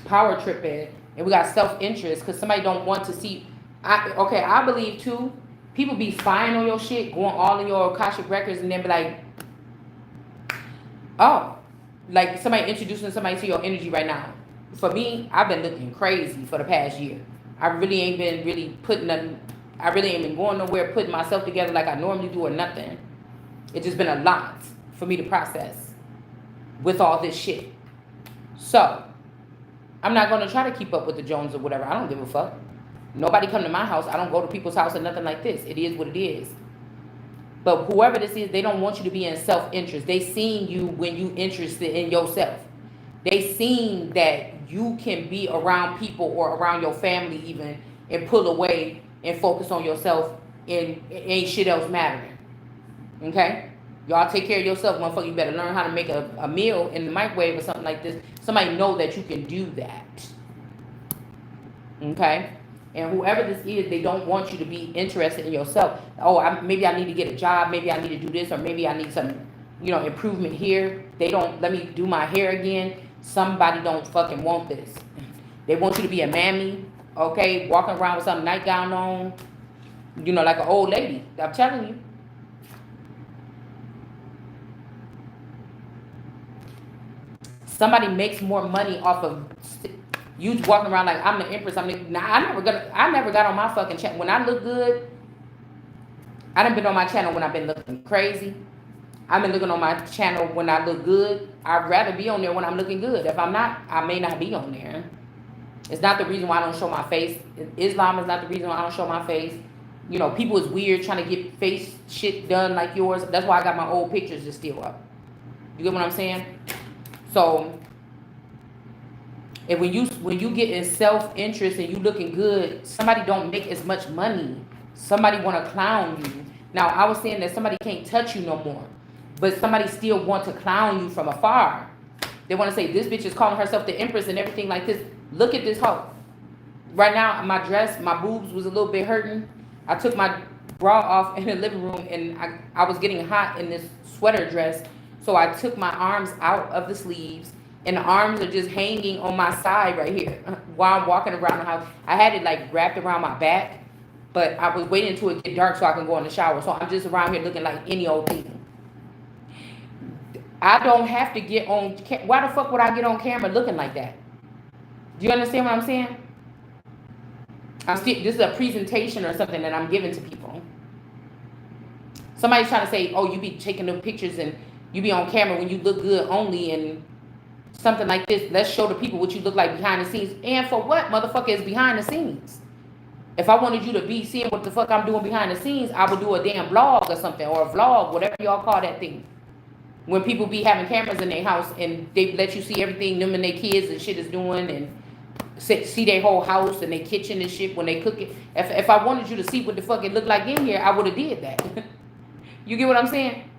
power tripping, and we got self-interest because somebody don't want to see. I believe too, people be spying on your shit, going all in your Akashic records, and then be like, oh, like somebody introducing somebody to your energy right now. For me, I've been looking crazy for the past year. I really ain't been I really ain't been going nowhere, putting myself together like I normally do or nothing. It's just been a lot for me to process with all this shit. So, I'm not going to try to keep up with the Jones or whatever. I don't give a fuck. Nobody come to my house. I don't go to people's house or nothing like this. It is what it is. But whoever this is, they don't want you to be in self-interest. They seen you when you interested in yourself. They seen that you can be around people or around your family even and pull away and focus on yourself and ain't shit else mattering. Okay? Y'all take care of yourself, motherfucker. You better learn how to make a meal in the microwave or something like this. Somebody know that you can do that. Okay? And whoever this is, they don't want you to be interested in yourself. Oh, maybe I need to get a job. Maybe I need to do this. Or maybe I need some, improvement here. They don't let me do my hair again. Somebody don't fucking want this. They want you to be a mammy. Okay? Walking around with some nightgown on. Like an old lady. I'm telling you. Somebody makes more money off of you walking around like I'm the Empress. I never got on my fucking channel. When I look good, I done been on my channel when I've been looking crazy. I've been looking on my channel when I look good. I'd rather be on there when I'm looking good. If I'm not, I may not be on there. It's not the reason why I don't show my face. Islam is not the reason why I don't show my face. You know, people is weird trying to get face shit done like yours. That's why I got my old pictures just still up. You get what I'm saying? So, and when you get in self-interest and you looking good, somebody don't make as much money. Somebody want to clown you. Now, I was saying that somebody can't touch you no more, but somebody still want to clown you from afar. They want to say, this bitch is calling herself the Empress and everything like this. Look at this hoe. Right now, my dress, my boobs was a little bit hurting. I took my bra off in the living room and I was getting hot in this sweater dress. So I took my arms out of the sleeves and the arms are just hanging on my side right here while I'm walking around the house. I had it like wrapped around my back, but I was waiting until it get dark so I can go in the shower. So I'm just around here looking like any old thing. I don't have to get on. Why the fuck would I get on camera looking like that? Do you understand what I'm saying? This is a presentation or something that I'm giving to people. Somebody's trying to say, oh, you be taking the pictures and you be on camera when you look good only and something like this. Let's show the people what you look like behind the scenes. And for what, motherfucker, is behind the scenes? If I wanted you to be seeing what the fuck I'm doing behind the scenes, I would do a damn blog or something, or a vlog, whatever y'all call that thing. When people be having cameras in their house and they let you see everything them and their kids and shit is doing and see their whole house and their kitchen and shit when they cook it. If I wanted you to see what the fuck it looked like in here, I would have did that. You get what I'm saying?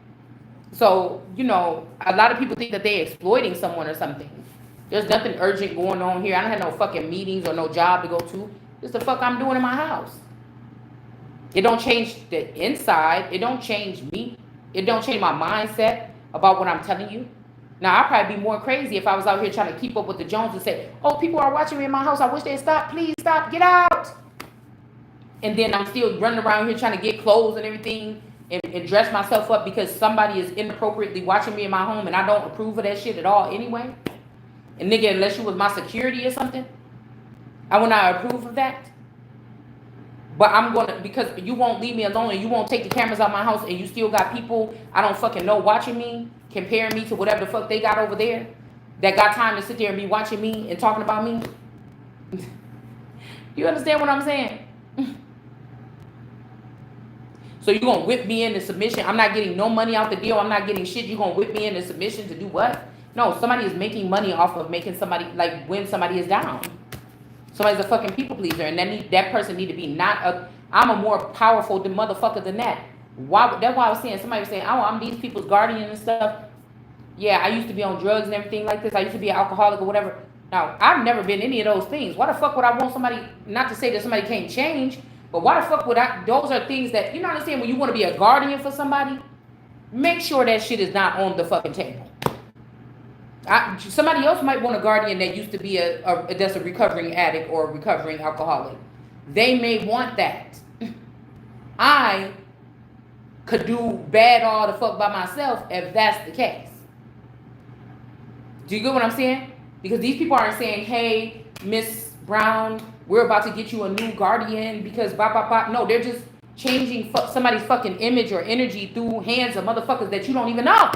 So, you know, a lot of people think that they're exploiting someone or something. There's nothing urgent going on here. I don't have no fucking meetings or no job to go to. It's the fuck I'm doing in my house. It don't change the inside. It don't change me. It don't change my mindset about what I'm telling you. Now, I'd probably be more crazy if I was out here trying to keep up with the Jones and say, oh, people are watching me in my house. I wish they'd stop. Please stop. Get out. And then I'm still running around here trying to get clothes and everything and dress myself up because somebody is inappropriately watching me in my home and I don't approve of that shit at all anyway. And nigga, unless you was my security or something, I would not approve of that. But I'm going to, because you won't leave me alone and you won't take the cameras out my house and you still got people I don't fucking know watching me, comparing me to whatever the fuck they got over there that got time to sit there and be watching me and talking about me. You understand what I'm saying? So you're going to whip me into submission. I'm not getting no money out the deal. I'm not getting shit. You're going to whip me into submission to do what? No, somebody is making money off of making somebody, like when somebody is down. Somebody's a fucking people pleaser, and that person need to be I'm a more powerful motherfucker than that. That's why I was saying, somebody was saying, oh, I'm these people's guardian and stuff. Yeah, I used to be on drugs and everything like this. I used to be an alcoholic or whatever. Now, I've never been any of those things. Why the fuck would I want somebody, not to say that somebody can't change, but why the fuck would those are things that, you know what I'm saying, when you want to be a guardian for somebody, make sure that shit is not on the fucking table. Somebody else might want a guardian that used to be that's a recovering addict or a recovering alcoholic. They may want that. I could do bad all the fuck by myself if that's the case. Do you get what I'm saying? Because these people aren't saying, hey, Miss Brown, we're about to get you a new guardian because blah, blah, blah. No, they're just changing somebody's fucking image or energy through hands of motherfuckers that you don't even know.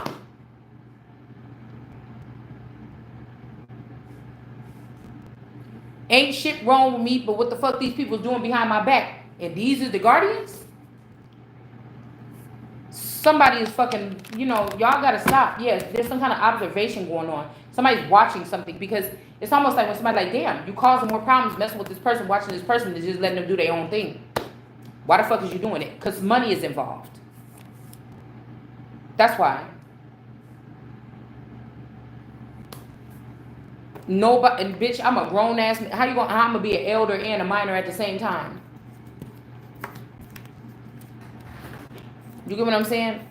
Ain't shit wrong with me, but what the fuck these people's doing behind my back? And these are the guardians? Somebody is fucking, y'all gotta stop. Yes, there's some kind of observation going on. Somebody's watching something because it's almost like when somebody's like, damn, you causing more problems messing with this person, watching this person than just letting them do their own thing. Why the fuck is you doing it? Because money is involved. That's why. Nobody, and bitch, I'm a grown ass. How I'm gonna be an elder and a minor at the same time? You get what I'm saying?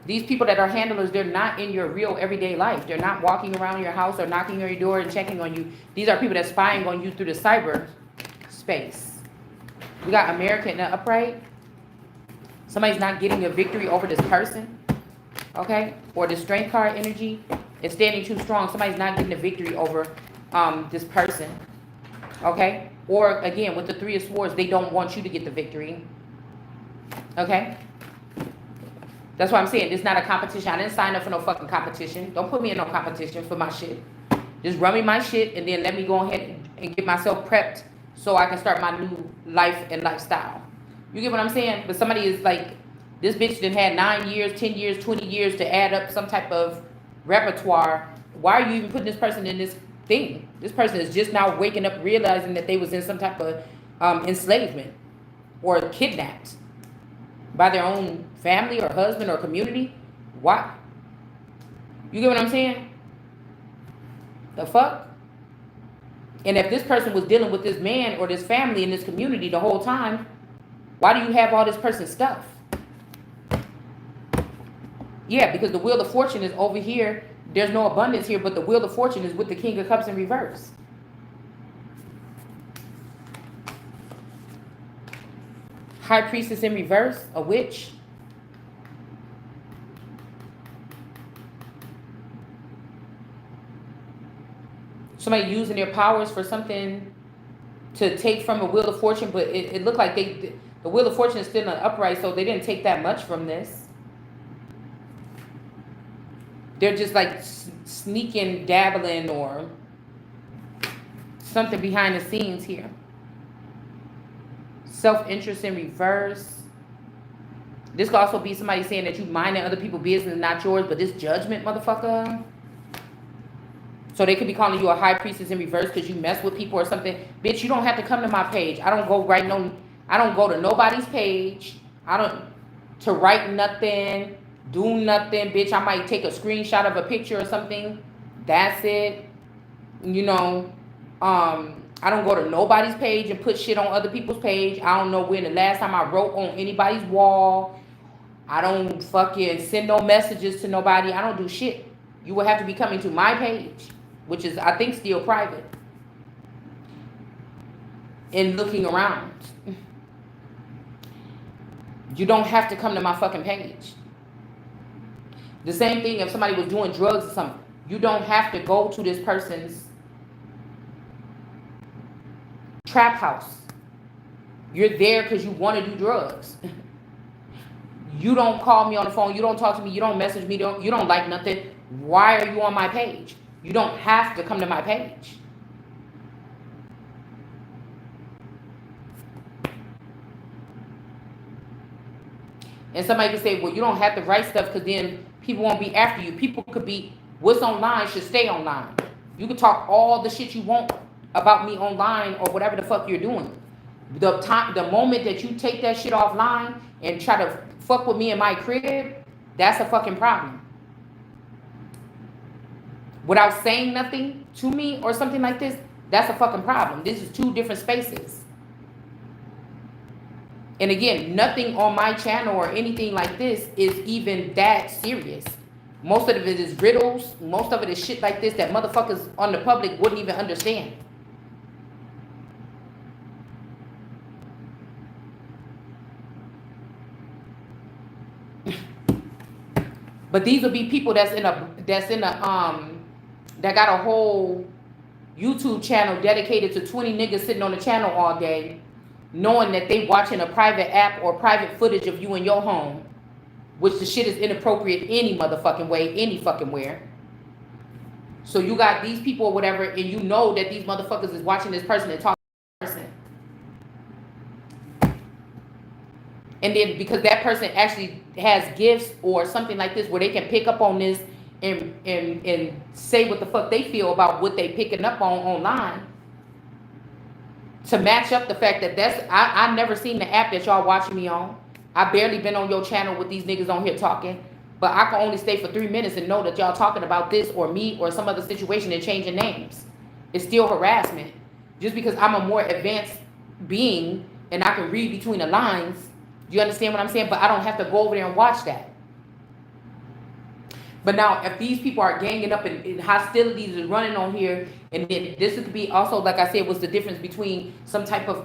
These people that are handlers, they're not in your real everyday life. They're not walking around your house or knocking on your door and checking on you. These are people that spying on you through the cyber space. We got America in the upright. Somebody's not getting a victory over this person. Okay? Or the strength card energy. It's standing too strong. Somebody's not getting a victory over this person. Okay? Or, again, with the Three of Swords, they don't want you to get the victory. Okay? That's why I'm saying it's not a competition. I didn't sign up for no fucking competition. Don't put me in no competition for my shit. Just run me my shit and then let me go ahead and get myself prepped so I can start my new life and lifestyle. You get what I'm saying? But somebody is like, this bitch done had 9 years, 10 years, 20 years to add up some type of repertoire. Why are you even putting this person in this thing? This person is just now waking up realizing that they was in some type of enslavement or kidnapped by their own family or husband or community. Why? You get what I'm saying? The fuck? And if this person was dealing with this man or this family in this community the whole time, why do you have all this person's stuff? Yeah, because the Wheel of Fortune is over here. There's no abundance here, but the Wheel of Fortune is with the King of Cups in reverse. High Priestess in reverse, a witch. Somebody using their powers for something to take from a Wheel of Fortune, but it looked like the Wheel of Fortune is still in the upright, so they didn't take that much from this. They're just like sneaking, dabbling, or something behind the scenes here. Self-interest in reverse. This could also be somebody saying that you minding other people's business, not yours, but this judgment, motherfucker. So they could be calling you a high priestess in reverse because you mess with people or something. Bitch, you don't have to come to my page. I don't go to nobody's page. I don't to write nothing, do nothing, bitch. I might take a screenshot of a picture or something. That's it. You know, I don't go to nobody's page and put shit on other people's page. I don't know when the last time I wrote on anybody's wall. I don't fucking send no messages to nobody. I don't do shit. You will have to be coming to my page, which is, I think, still private, and looking around. You don't have to come to my fucking page. The same thing if somebody was doing drugs or something. You don't have to go to this person's trap house. You're there because you want to do drugs. You don't call me on the phone. You don't talk to me. You don't message me. You don't like nothing. Why are you on my page? You don't have to come to my page. And somebody could say, well, you don't have to write stuff because then people won't be after you. People could be, what's online should stay online. You can talk all the shit you want about me online or whatever the fuck you're doing. The moment that you take that shit offline and try to fuck with me in my crib, that's a fucking problem. Without saying nothing to me or something like this, that's a fucking problem. This is two different spaces. And again, nothing on my channel or anything like this is even that serious. Most of it is riddles. Most of it is shit like this that motherfuckers on the public wouldn't even understand. But these will be people that got a whole YouTube channel dedicated to 20 niggas sitting on the channel all day, knowing that they watching a private app or private footage of you in your home, which the shit is inappropriate any motherfucking way, any fucking where. So you got these people or whatever, and you know that these motherfuckers is watching this person and talking to this person. And then because that person actually has gifts or something like this where they can pick up on this and say what the fuck they feel about what they picking up on online, to match up the fact that I never seen the app that y'all watching me on. I barely been on your channel with these niggas on here talking, but I can only stay for 3 minutes and know that y'all talking about this or me or some other situation and changing names. It's still harassment. Just because I'm a more advanced being and I can read between the lines, you understand what I'm saying? But I don't have to go over there and watch that. But now, if these people are ganging up and hostilities is running on here, and then this could be also, like I said, was the difference between some type of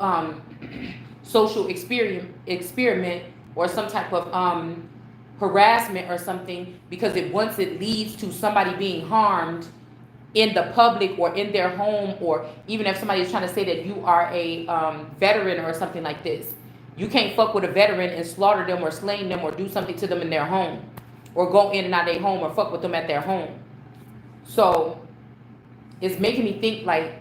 social experiment or some type of harassment or something, because once it leads to somebody being harmed in the public or in their home, or even if somebody is trying to say that you are a veteran or something like this, You can't fuck with a veteran and slaughter them or slain them or do something to them in their home, or go in and out of their home or fuck with them at their home. So it's making me think like,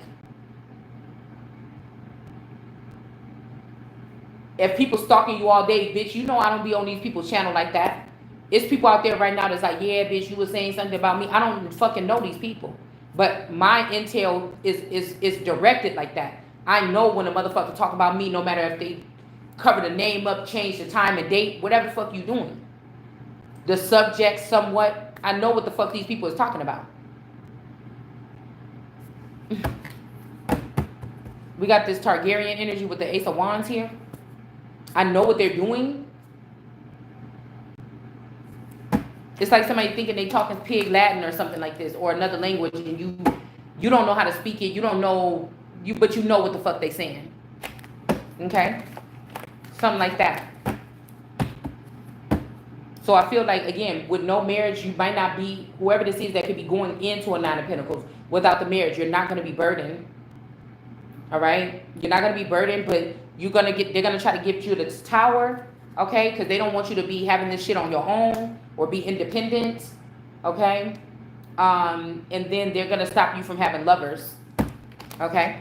if people stalking you all day, bitch, you know I don't be on these people's channel like that. It's people out there right now that's like, yeah, bitch, you were saying something about me. I don't fucking know these people. But my intel is directed like that. I know when a motherfucker talk about me, no matter if they cover the name up, change the time and date, whatever the fuck you doing. The subject somewhat, I know what the fuck these people is talking about. We got this Targaryen energy with the Ace of Wands here. I know what they're doing. It's like somebody thinking they talking pig Latin or something like this, or another language, and you don't know how to speak it. You don't know but you know what the fuck they saying. Okay, something like that. So I feel like, again, with no marriage, you might not be, whoever this is that could be going into a Nine of Pentacles without the marriage, you're not going to be burdened. All right, you're not going to be burdened, but they're going to try to give you this tower, okay, because they don't want you to be having this shit on your own or be independent, okay, and then they're going to stop you from having lovers, okay.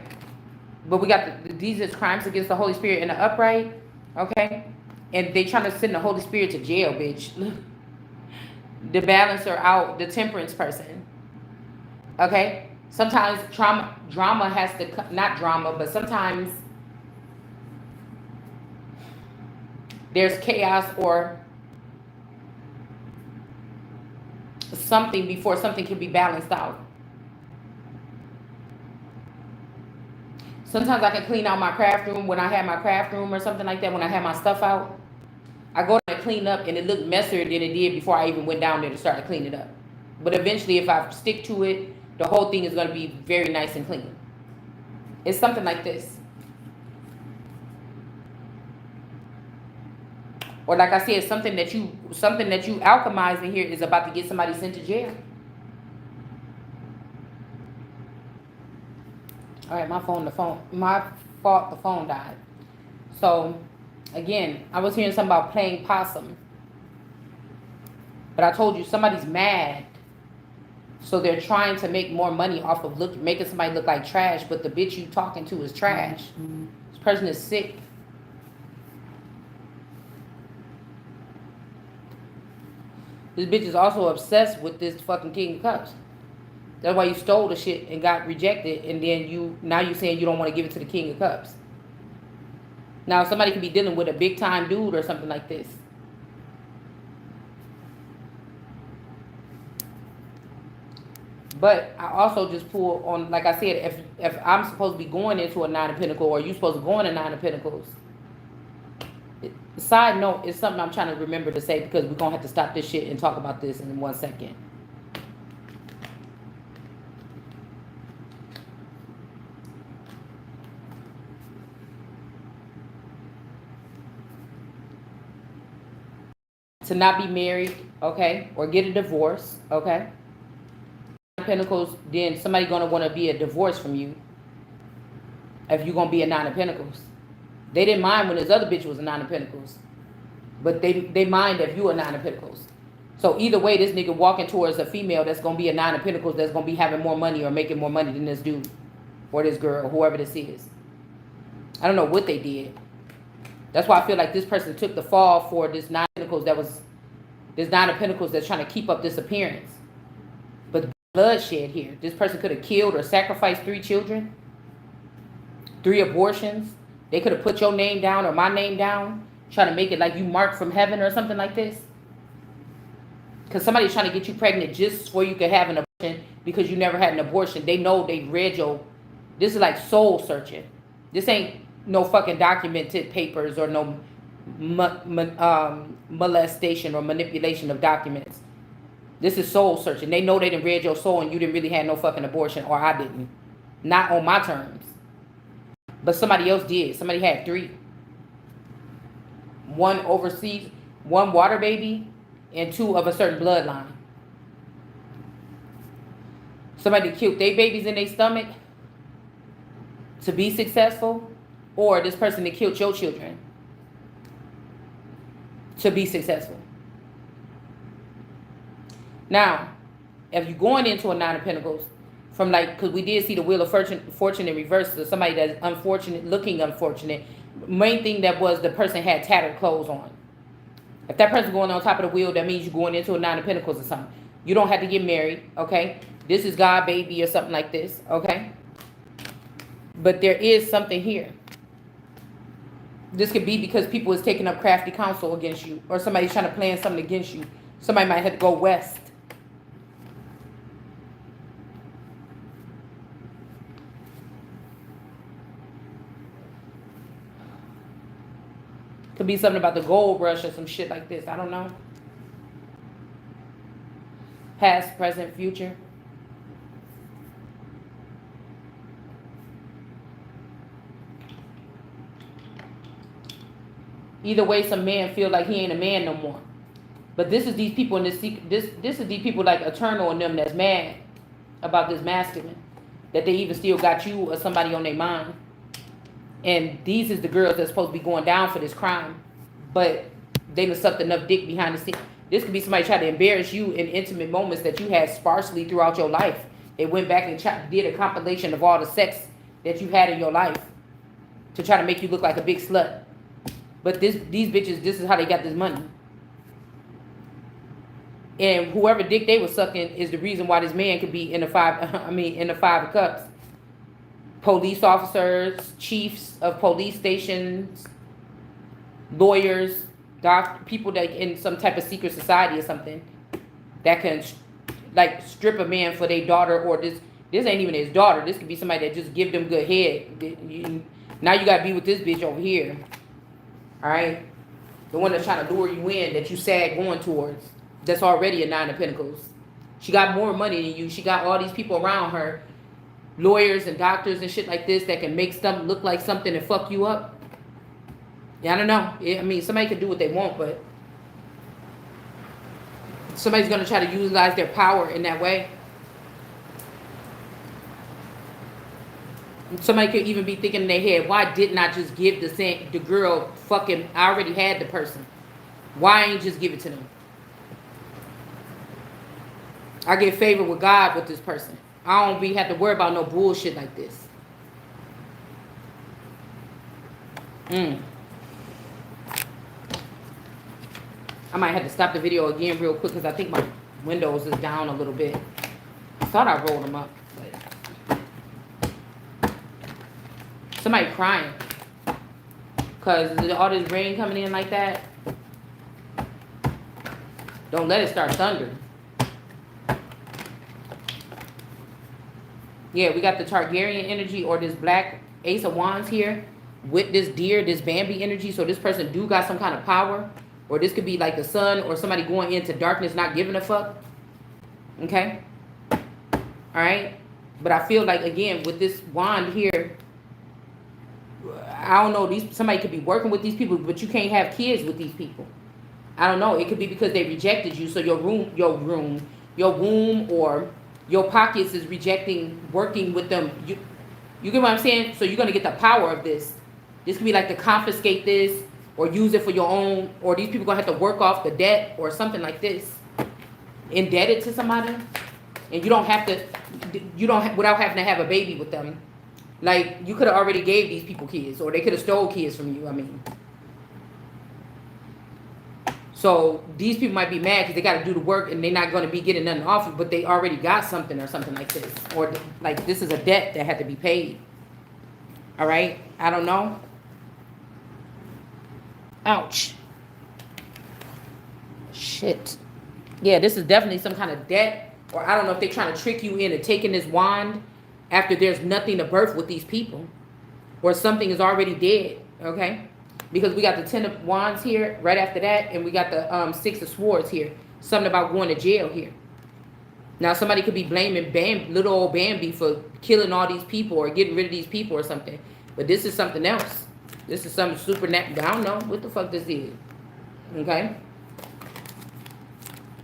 But we got these is crimes against the Holy Spirit in the upright, okay, and they trying to send the Holy Spirit to jail, bitch. The balancer out, the temperance person, okay. Sometimes drama has to, not drama, but sometimes there's chaos or something before something can be balanced out. Sometimes I can clean out my craft room when I have my craft room or something like that, when I have my stuff out. I go down and clean up and it looked messier than it did before I even went down there to start to clean it up. But eventually, if I stick to it, the whole thing is going to be very nice and clean. It's something like this. Or like I said, something that you alchemize in here is about to get somebody sent to jail. All right, my fault, the phone died. So, again, I was hearing something about playing possum. But I told you, somebody's mad. So they're trying to make more money off of making somebody look like trash, but the bitch you talking to is trash. Mm-hmm. This person is sick. This bitch is also obsessed with this fucking King of Cups. That's why you stole the shit and got rejected, and then now you saying you don't want to give it to the King of Cups. Now somebody could be dealing with a big time dude or something like this. But I also just pull on, like I said, if I'm supposed to be going into a Nine of Pentacles, or you supposed to go in a Nine of Pentacles. Side note, it's something I'm trying to remember to say, because we're going to have to stop this shit and talk about this in 1 second. To not be married, okay, or get a divorce, okay. Pentacles, then somebody gonna want to be a divorce from you if you're gonna be a Nine of Pentacles. They didn't mind when this other bitch was a Nine of Pentacles, but they mind if you a Nine of Pentacles. So either way, this nigga walking towards a female that's gonna be a Nine of Pentacles, that's gonna be having more money or making more money than this dude or this girl or whoever this is. I don't know what they did. That's why I feel like this person took the fall for this Nine of Pentacles this Nine of Pentacles that's trying to keep up this appearance. But bloodshed here. This person could have killed or sacrificed 3 children, 3 abortions. They could have put your name down or my name down, trying to make it like you marked from heaven or something like this. Because somebody's trying to get you pregnant just so you could have an abortion because you never had an abortion. They know they read your... This is like soul searching. This ain't no fucking documented papers or no molestation or manipulation of documents. This is soul searching. They know they didn't read your soul and you didn't really have no fucking abortion, or I didn't. Not on my terms. But somebody else did. Somebody had 3. 1 overseas, 1 water baby, and 2 of a certain bloodline. Somebody killed their babies in their stomach to be successful, or this person that killed your children. to be successful. Now, if you're going into a Nine of Pentacles, from like, because we did see the Wheel of Fortune in reverse, so somebody that's unfortunate, looking unfortunate. Main thing that was the person had tattered clothes on. If that person going on top of the wheel, that means you're going into a Nine of Pentacles or something. You don't have to get married, okay? This is God, baby, or something like this, okay? But there is something here. This could be because people is taking up crafty counsel against you, or somebody's trying to plan something against you. Somebody might have to go west. Could be something about the gold rush or some shit like this. I don't know. Past, present, future. Either way, some man feel like he ain't a man no more. But this is these people in this is these people like Eternal and them that's mad about this masculine. That they even still got you or somebody on their mind. And these is the girls that's supposed to be going down for this crime. But they done sucked enough dick behind the scenes. This could be somebody trying to embarrass you in intimate moments that you had sparsely throughout your life. They went back and did a compilation of all the sex that you had in your life to try to make you look like a big slut. But these bitches, this is how they got this money. And whoever dick they was sucking is the reason why this man could be in the Five of Cups. Police officers, chiefs of police stations, lawyers, people that in some type of secret society or something that can like strip a man for their daughter, or this ain't even his daughter. This could be somebody that just give them good head. Now you gotta be with this bitch over here. All right, the one that's trying to lure you in, that you sad going towards. That's already a Nine of Pentacles. She got more money than you. She got all these people around her, lawyers and doctors and shit like this that can make stuff look like something and fuck you up. Yeah, I don't know. I mean, somebody can do what they want, but somebody's gonna try to utilize their power in that way. Somebody could even be thinking in their head, why didn't I just give the girl fucking, I already had the person. Why ain't just give it to them? I get favor with God with this person. I don't have to worry about no bullshit like this. I might have to stop the video again real quick because I think my windows is down a little bit. I thought I rolled them up. But somebody crying. Because all this rain coming in like that. Don't let it start thundering. Yeah, we got the Targaryen energy or this black Ace of Wands here with this deer, this Bambi energy. So this person do got some kind of power. Or this could be like the sun or somebody going into darkness not giving a fuck. Okay? Alright? But I feel like, again, with this wand here, I don't know, somebody could be working with these people, but you can't have kids with these people. I don't know. It could be because they rejected you. So your womb or your pockets is rejecting working with them. You get what I'm saying? So you're going to get the power of this. This could be like to confiscate this or use it for your own, or these people going to have to work off the debt or something like this. Indebted to somebody. And you don't have to, without having to have a baby with them. Like, you could have already gave these people kids, or they could have stole kids from you, I mean. So these people might be mad because they got to do the work and they're not going to be getting nothing off it, but they already got something or something like this. Or like this is a debt that had to be paid. All right? I don't know. Ouch. Shit. Yeah, this is definitely some kind of debt. Or I don't know if they're trying to trick you into taking this wand after there's nothing to birth with these people. Or something is already dead. Okay? Because we got the 10 of Wands here right after that. And we got the 6 of Swords here. Something about going to jail here. Now, somebody could be blaming little old Bambi for killing all these people or getting rid of these people or something. But this is something else. This is something supernatural. I don't know what the fuck this is. Okay?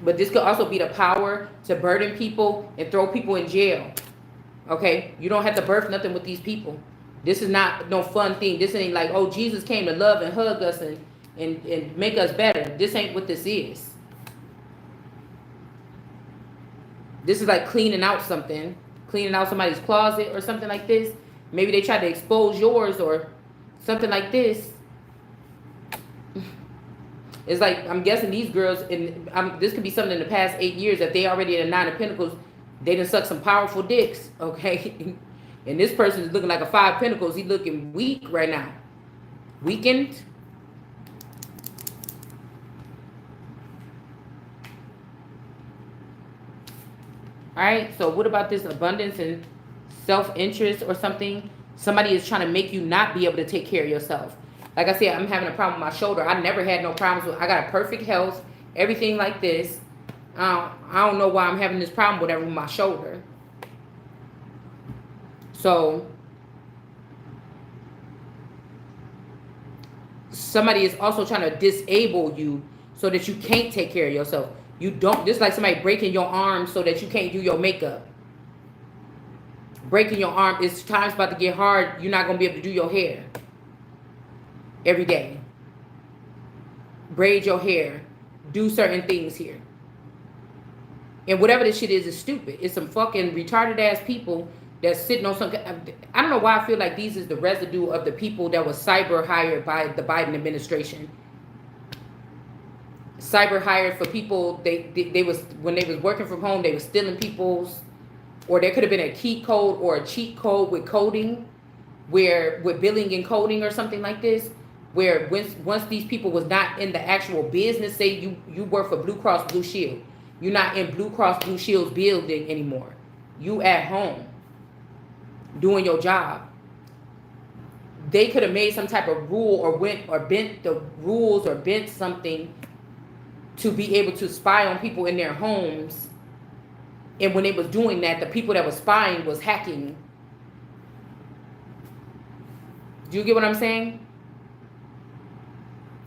But this could also be the power to burden people and throw people in jail. Okay? You don't have to birth nothing with these people. This is not no fun thing. This ain't like, oh, Jesus came to love and hug us and and make us better. This ain't what this is. This is like cleaning out something, cleaning out somebody's closet or something like this. Maybe they tried to expose yours or something like this. It's like, I'm guessing these girls, and this could be something in the past 8 years, that they already in a 9 of Pentacles, they done suck some powerful dicks, okay? And this person is looking like a 5 of Pentacles. He looking weak right now. Weakened. All right, so what about this abundance and self-interest or something? Somebody is trying to make you not be able to take care of yourself. Like I said, I'm having a problem with my shoulder. I never had no problems with, I got a perfect health, everything like this. I don't know why I'm having this problem with my shoulder. So somebody is also trying to disable you so that you can't take care of yourself. You don't, just like somebody breaking your arm so that you can't do your makeup. Breaking your arm, it's time's about to get hard. You're not going to be able to do your hair every day. Braid your hair. Do certain things here. And whatever this shit is stupid. It's some fucking retarded ass people that's sitting on some. I don't know why I feel like these is the residue of the people that was cyber hired by the Biden administration. Cyber hired for people. They was, when they was working from home, they was stealing people's, or there could have been a key code or a cheat code with coding, where with billing and coding or something like this, where once these people was not in the actual business, say you work for Blue Cross Blue Shield, you're not in Blue Cross Blue Shield's building anymore. You at home doing your job. They could have made some type of rule or bent the rules or bent something to be able to spy on people in their homes. And when they was doing that, the people that was spying was hacking. Do you get what I'm saying?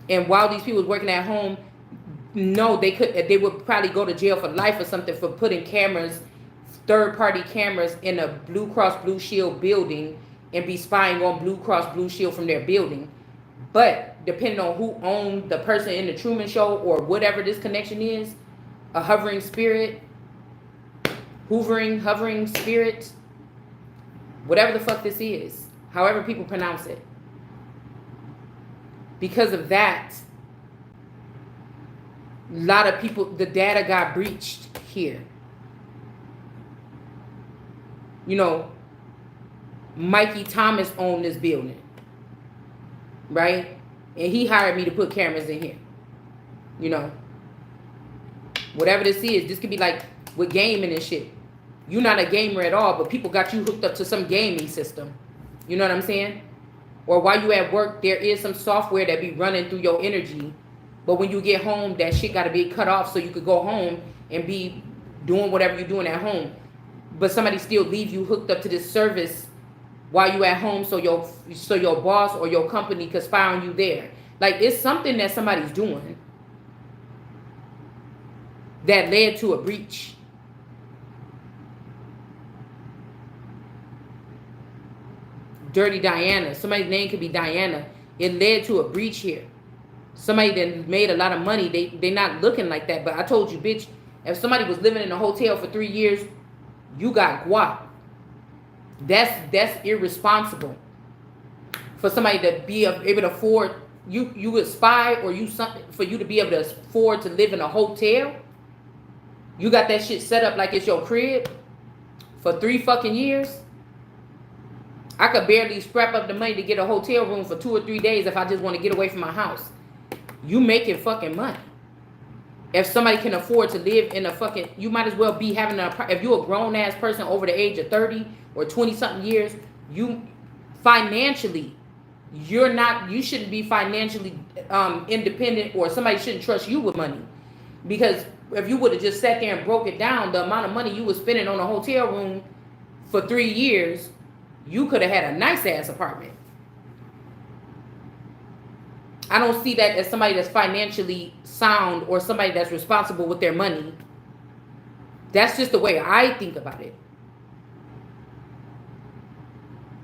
And while these people was working at home, no, they would probably go to jail for life or something for putting cameras, third-party cameras in a Blue Cross Blue Shield building and be spying on Blue Cross Blue Shield from their building. But depending on who owned the person in the Truman Show or whatever this connection is, a hovering spirit, hovering spirit, whatever the fuck this is, however people pronounce it. Because of that, a lot of people, the data got breached here. You know, Mikey Thomas owned this building, right? And he hired me to put cameras in here. You know, whatever this is, this could be like with gaming and shit. You're not a gamer at all, but people got you hooked up to some gaming system. You know what I'm saying? Or while you at work, there is some software that be running through your energy. But when you get home, that shit got to be cut off so you could go home and be doing whatever you're doing at home. But somebody still leave you hooked up to this service while you at home so your boss or your company could spy on you there. Like, it's something that somebody's doing that led to a breach. Dirty Diana. Somebody's name could be Diana. It led to a breach here. Somebody that made a lot of money. They not looking like that. But I told you, bitch, if somebody was living in a hotel for 3 years, you got guap. That's irresponsible. For somebody to be able to afford, you would spy or you something for you to be able to afford to live in a hotel. You got that shit set up like it's your crib for 3 fucking years. I could barely scrap up the money to get a hotel room for 2 or 3 days if I just want to get away from my house. You making fucking money. If somebody can afford to live in a fucking, you might as well be having if you're a grown ass person over the age of 30 or 20 something years, you financially, you shouldn't be financially independent, or somebody shouldn't trust you with money. Because if you would have just sat there and broke it down, the amount of money you was spending on a hotel room for 3 years, you could have had a nice ass apartment. I don't see that as somebody that's financially sound or somebody that's responsible with their money. That's just the way I think about it.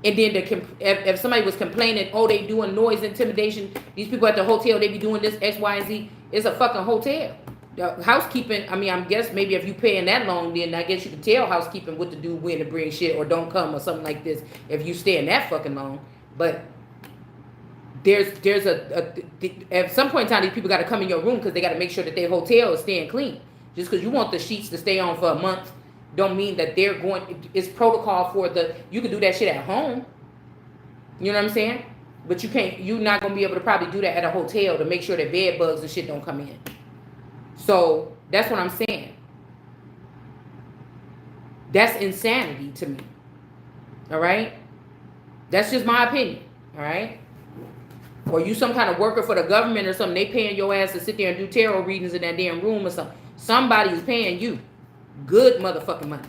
And then if somebody was complaining, oh, they doing noise intimidation, these people at the hotel, they be doing this X, Y, and Z. It's a fucking hotel. The housekeeping, I mean, I guess maybe if you paying that long, then I guess you can tell housekeeping what to do, when to bring shit, or don't come, or something like this, if you staying that fucking long. But there's at some point in time, these people got to come in your room because they got to make sure that their hotel is staying clean. Just because you want the sheets to stay on for a month don't mean that they're going. It's protocol for you can do that shit at home. You know what I'm saying? But you can't. You're not gonna be able to probably do that at a hotel to make sure that bed bugs and shit don't come in. So that's what I'm saying. That's insanity to me. All right. That's just my opinion. All right. Or you some kind of worker for the government or something. They paying your ass to sit there and do tarot readings in that damn room or something. Somebody is paying you good motherfucking money.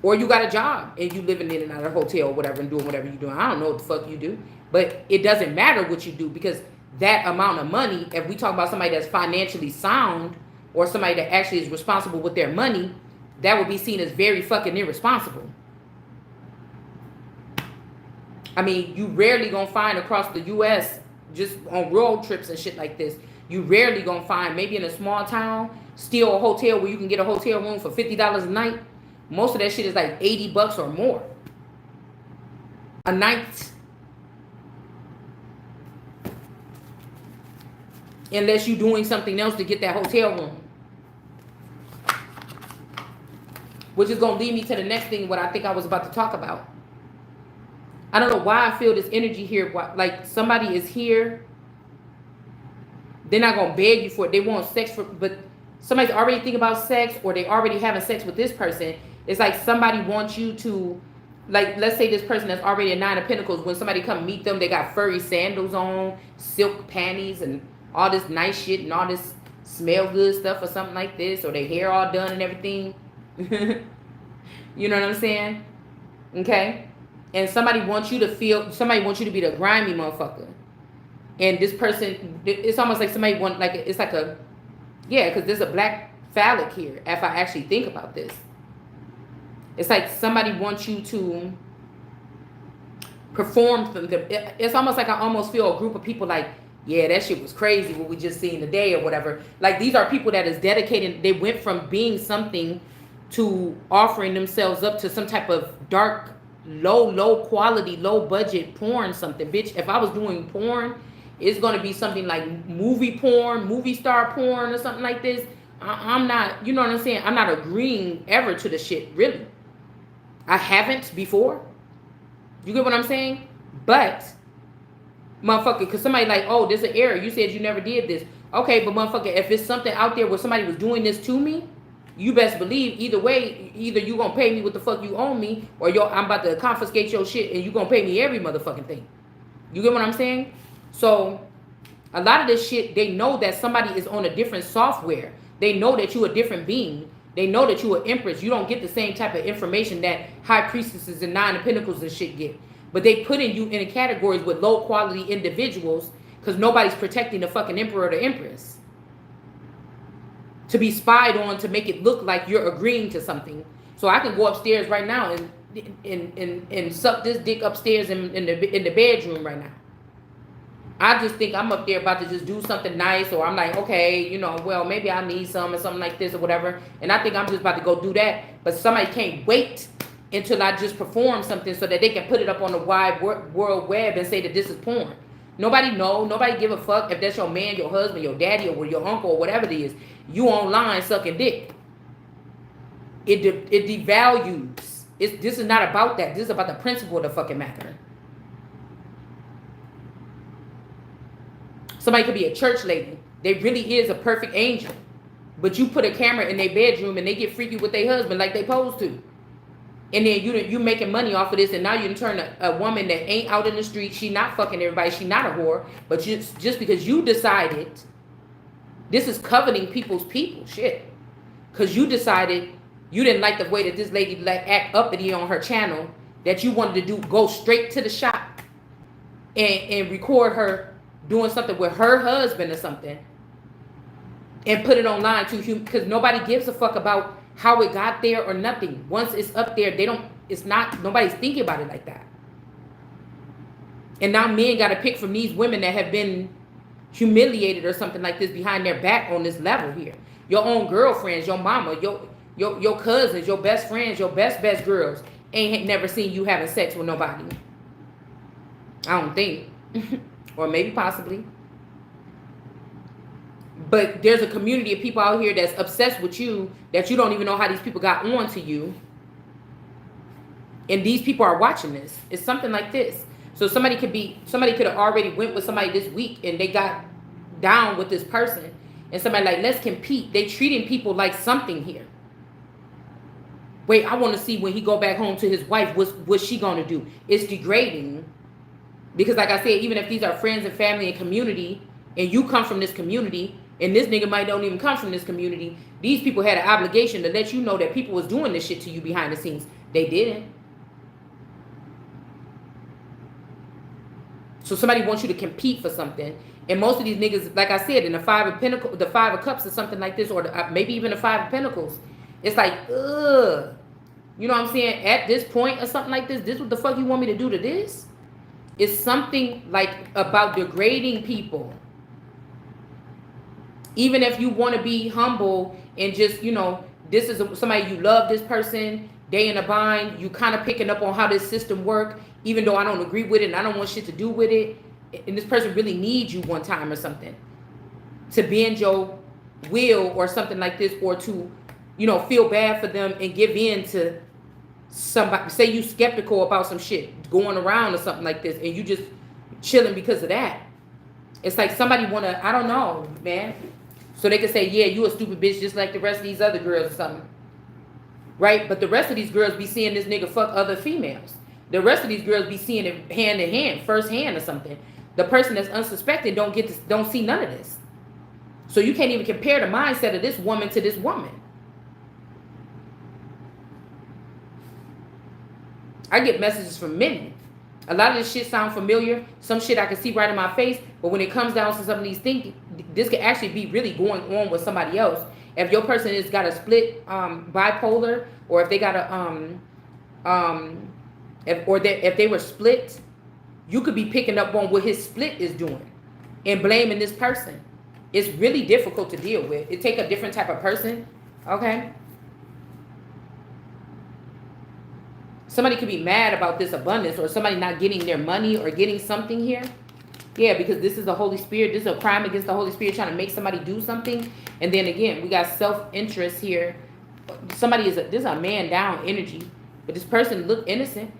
Or you got a job and you living in and out of a hotel or whatever and doing whatever you're doing. I don't know what the fuck you do. But it doesn't matter what you do, because that amount of money, if we talk about somebody that's financially sound or somebody that actually is responsible with their money, that would be seen as very fucking irresponsible. I mean, you rarely gonna find across the U.S., just on road trips and shit like this, you rarely gonna find, maybe in a small town, still a hotel where you can get a hotel room for $50 a night. Most of that shit is like $80 or more a night. Unless you're doing something else to get that hotel room. Which is going to lead me to the next thing, what I think I was about to talk about. I don't know why I feel this energy here. Like somebody is here. They're not going to beg you for it. They want sex but somebody's already thinking about sex, or they already having sex with this person. It's like somebody wants you to, like, let's say this person that's already a 9 of Pentacles, when somebody come meet them, they got furry sandals on, silk panties, and all this nice shit, and all this smell good stuff or something like this, or their hair all done and everything. You know what I'm saying? Okay? And somebody wants you to be the grimy motherfucker. And this person, it's almost like somebody want, like, it's like a, yeah, because there's a black phallic here, if I actually think about this. It's like somebody wants you to perform for them. It's almost like I almost feel a group of people like, yeah, that shit was crazy what we just seen today or whatever. Like, these are people that is dedicated. They went from being something to offering themselves up to some type of dark, low quality, low budget porn something. Bitch, if I was doing porn, it's going to be something like movie porn, movie star porn or something like this. I'm not, you know what I'm saying? I'm not agreeing ever to the shit, really. I haven't before. You get what I'm saying? But, motherfucker, because somebody like, oh, there's an error. You said you never did this. Okay, but motherfucker, if it's something out there where somebody was doing this to me, you best believe either way, either you going to pay me what the fuck you owe me, or I'm about to confiscate your shit and you going to pay me every motherfucking thing. You get what I'm saying? So, a lot of this shit, they know that somebody is on a different software. They know that you a different being. They know that you an empress. You don't get the same type of information that high priestesses and 9 of Pentacles and shit get. But they putting you in categories with low quality individuals because nobody's protecting the fucking emperor or the empress. To be spied on to make it look like you're agreeing to something. So I can go upstairs right now and suck this dick upstairs in the bedroom right now. I just think I'm up there about to just do something nice, or I'm like, okay, you know, well, maybe I need some or something like this or whatever. And I think I'm just about to go do that. But somebody can't wait until I just perform something so that they can put it up on the wide world web and say that this is porn. Nobody know. Nobody give a fuck if that's your man, your husband, your daddy, or your uncle, or whatever it is. You online sucking dick. It devalues. This is not about that. This is about the principle of the fucking matter. Somebody could be a church lady. They really is a perfect angel. But you put a camera in their bedroom and they get freaky with their husband like they supposed to. And then you making money off of this, and now you turn a woman that ain't out in the street, she not fucking everybody, she not a whore, but just because you decided, this is coveting people's shit. Because you decided you didn't like the way that this lady act uppity on her channel, that you wanted to go straight to the shop and record her doing something with her husband or something and put it online because nobody gives a fuck about how it got there or nothing. Once it's up there, nobody's thinking about it like that. And now men got to pick from these women that have been humiliated or something like this behind their back on this level here. Your own girlfriends, your mama, your cousins, your best friends, your best girls ain't never seen you having sex with nobody. I don't think. Or maybe possibly. But there's a community of people out here that's obsessed with you that you don't even know how these people got on to you. And these people are watching this. It's something like this. So somebody could have already went with somebody this week and they got down with this person. And somebody like, let's compete. They treating people like something here. Wait, I want to see when he go back home to his wife, what's she going to do? It's degrading. Because like I said, even if these are friends and family and community, and you come from this community, and this nigga might don't even come from this community, these people had an obligation to let you know that people was doing this shit to you behind the scenes. They didn't. So somebody wants you to compete for something. And most of these niggas, like I said, in the Five of Cups or something like this, or maybe even the Five of Pentacles, it's like, ugh. You know what I'm saying? At this point or something like this what the fuck you want me to do to this? It's something like about degrading people. Even if you want to be humble and just, this is somebody you love this person, they in a bind, you kind of picking up on how this system work, even though I don't agree with it and I don't want shit to do with it. And this person really needs you one time or something to bend your will or something like this, or to, feel bad for them and give in to somebody. Say you skeptical about some shit going around or something like this, and you just chilling because of that. It's like somebody wanna, I don't know, man. So they can say, yeah, you a stupid bitch just like the rest of these other girls or something. Right? But the rest of these girls be seeing this nigga fuck other females. The rest of these girls be seeing it hand in hand, first hand or something. The person that's unsuspecting don't see none of this. So you can't even compare the mindset of this woman to this woman. I get messages from men. A lot of this shit sound familiar. Some shit I can see right in my face. But when it comes down to some of these things, this could actually be really going on with somebody else. If your person has got a split bipolar, or if they got a if they were split, you could be picking up on what his split is doing and blaming this person. It's really difficult to deal with. It take a different type of person. Okay. Somebody could be mad about this abundance, or somebody not getting their money or getting something here. Yeah, because this is the Holy Spirit. This is a crime against the Holy Spirit, trying to make somebody do something. And then again, we got self-interest here. This is a man down energy. But this person look innocent.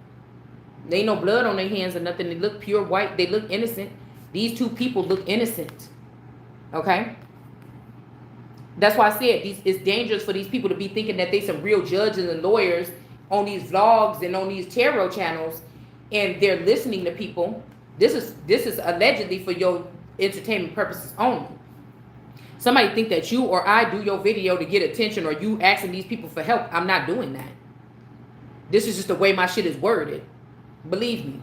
There ain't no blood on their hands or nothing. They look pure white. They look innocent. These two people look innocent. Okay? That's why I said it's dangerous for these people to be thinking that they some real judges and lawyers on these vlogs and on these tarot channels, and they're listening to people. This is allegedly for your entertainment purposes only. Somebody think that you or I do your video to get attention, or you asking these people for help. I'm not doing that. This is just the way my shit is worded. Believe me.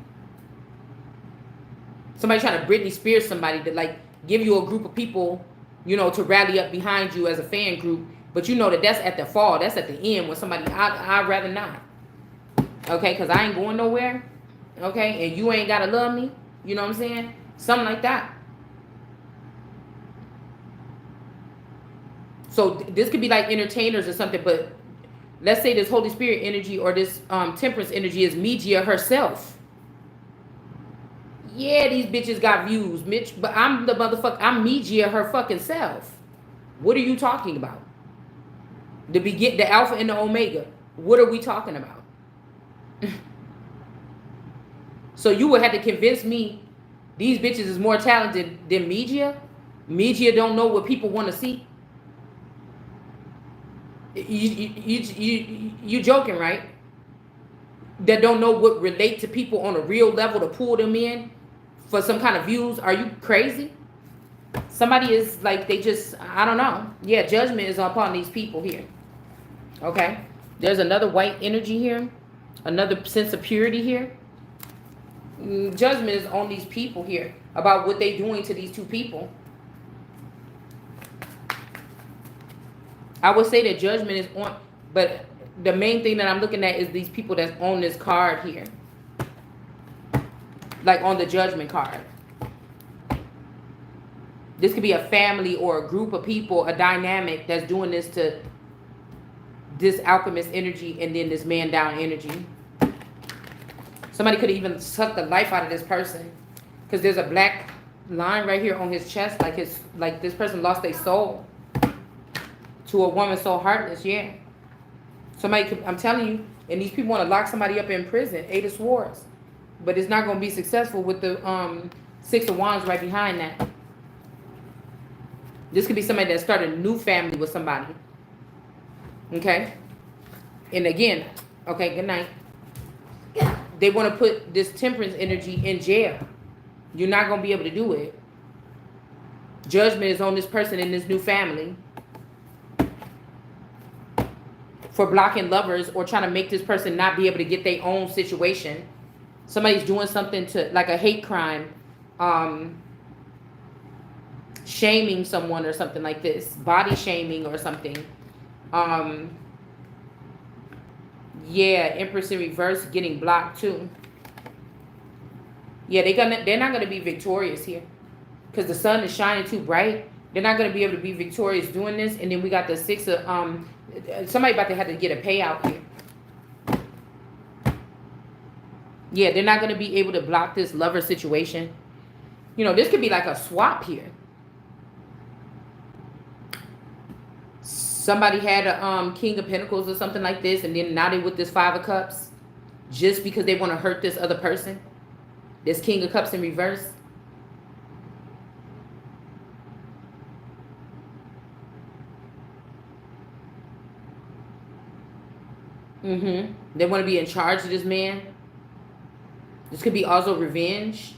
Somebody trying to Britney Spears somebody to like give you a group of people, to rally up behind you as a fan group. But you know that's at the fall. That's at the end when somebody, I'd rather not. Okay, because I ain't going nowhere. Okay, and you ain't got to love me. You know what I'm saying? Something like that. So this could be like entertainers or something, but let's say this Holy Spirit energy or this temperance energy is Media herself. Yeah, these bitches got views, Mitch, but I'm the motherfucker. I'm Media her fucking self. What are you talking about? The Alpha and the Omega. What are we talking about? So you would have to convince me these bitches is more talented than Media? Media don't know what people want to see? You joking, right? That don't know what relate to people on a real level to pull them in for some kind of views. Are you crazy? Somebody is like, they just, I don't know. Yeah, judgment is upon these people here. Okay. There's another white energy here. Another sense of purity here. Judgment is on these people here about what they doing to these two people. I would say that judgment is on, but the main thing that I'm looking at is these people that's on this card here. like on the Judgment card. This could be a family or a group of people, a dynamic that's doing this to this alchemist energy and then this man down energy. Somebody could even suck the life out of this person because there's a black line right here on his chest, like this person lost their soul to a woman so heartless. Yeah, somebody could, I'm telling you, and these people want to lock somebody up in prison, 8 of Swords, but it's not going to be successful with the 6 of Wands right behind that. This could be somebody that started a new family with somebody. Okay, and again, okay, good night. They want to put this Temperance energy in jail. You're not going to be able to do it. Judgment is on this person in this new family for blocking lovers or trying to make this person not be able to get their own situation. Somebody's doing something to, like a hate crime, shaming someone or something like this, body shaming or something. Yeah, Empress in reverse getting blocked too. Yeah, they're not gonna be victorious here because the sun is shining too bright. They're not gonna be able to be victorious doing this. And then we got the 6 of somebody about to have to get a payout here. Yeah, they're not gonna be able to block this lover situation. You know, this could be like a swap here. Somebody had a King of Pentacles or something like this, and then now they with this 5 of Cups just because they want to hurt this other person. This King of Cups in reverse. They want to be in charge of this man. This could be also revenge.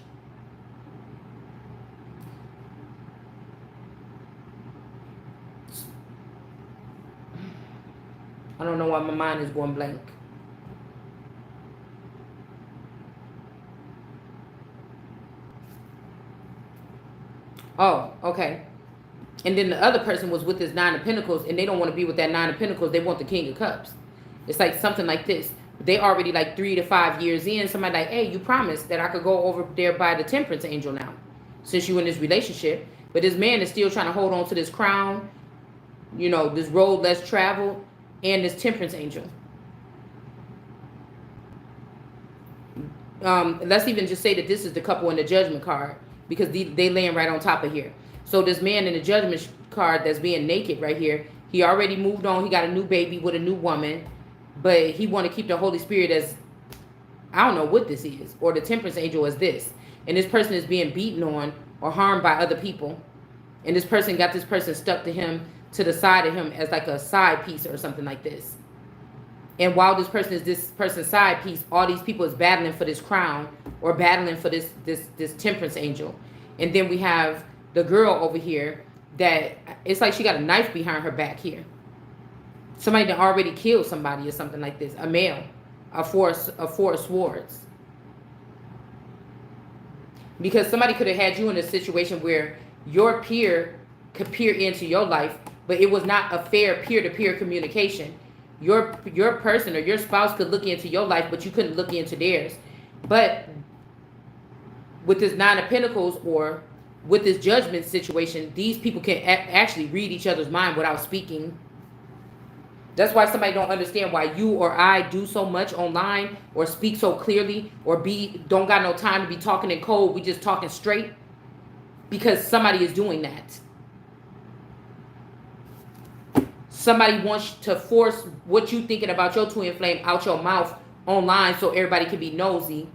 I don't know why my mind is going blank. Oh, okay. And then the other person was with this 9 of Pentacles, and they don't want to be with that 9 of Pentacles. They want the King of Cups. It's like something like this. They already like 3 to 5 years in. Somebody like, hey, you promised that I could go over there by the Temperance angel now, since you in this relationship. But this man is still trying to hold on to this crown, you know, this road less traveled, and this Temperance angel. Let's even just say that this is the couple in the Judgment card, because they laying right on top of here. So this man in the Judgment card that's being naked right here, he already moved on. He got a new baby with a new woman, but he want to keep the Holy Spirit as, I don't know what this is, or the Temperance angel as this. And this person is being beaten on or harmed by other people. And this person got this person stuck to him, to the side of him as like a side piece or something like this. And while this person is this person's side piece, all these people is battling for this crown or battling for this Temperance angel. And then we have the girl over here that it's like she got a knife behind her back here. Somebody that already killed somebody or something like this. A male, a four of swords. Because somebody could have had you in a situation where your peer could peer into your life, but it was not a fair peer-to-peer communication. Your person or your spouse could look into your life, but you couldn't look into theirs. But with this 9 of Pentacles or with this Judgment situation, these people can actually read each other's mind without speaking. That's why somebody don't understand why you or I do so much online or speak so clearly or don't got no time to be talking in code. We just talking straight because somebody is doing that. Somebody wants to force what you thinking about your twin flame out your mouth online so everybody can be nosy.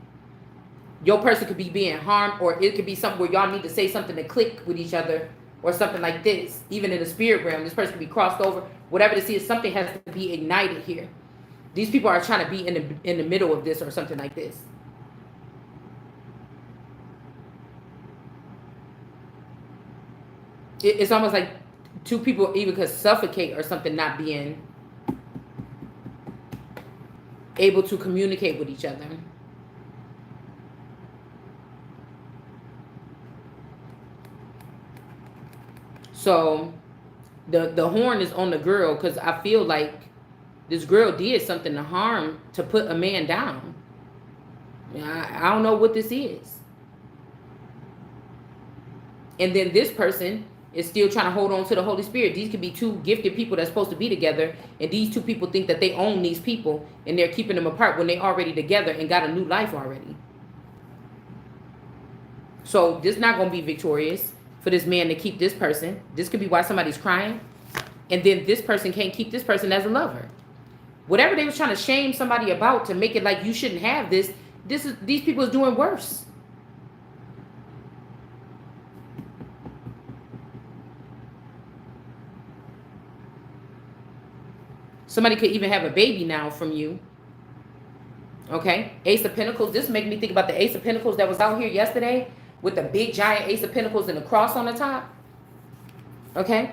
Your person could be being harmed, or it could be something where y'all need to say something to click with each other or something like this. Even in the spirit realm, this person could be crossed over. Whatever this is, something has to be ignited here. These people are trying to be in the middle of this or something like this. It's almost like two people even could suffocate or something, not being able to communicate with each other. So the horn is on the girl because I feel like this girl did something to put a man down. I don't know what this is. And then this person is still trying to hold on to the Holy Spirit. These could be two gifted people that's supposed to be together, and these two people think that they own these people, and they're keeping them apart when they already together and got a new life already. So this not gonna be victorious for this man to keep this person. This could be why somebody's crying, and then this person can't keep this person as a lover. Whatever they was trying to shame somebody about to make it like you shouldn't have this. These people is doing worse. Somebody could even have a baby now from you. Okay? Ace of Pentacles. This make me think about the Ace of Pentacles that was out here yesterday with the big giant Ace of Pentacles and the cross on the top. Okay?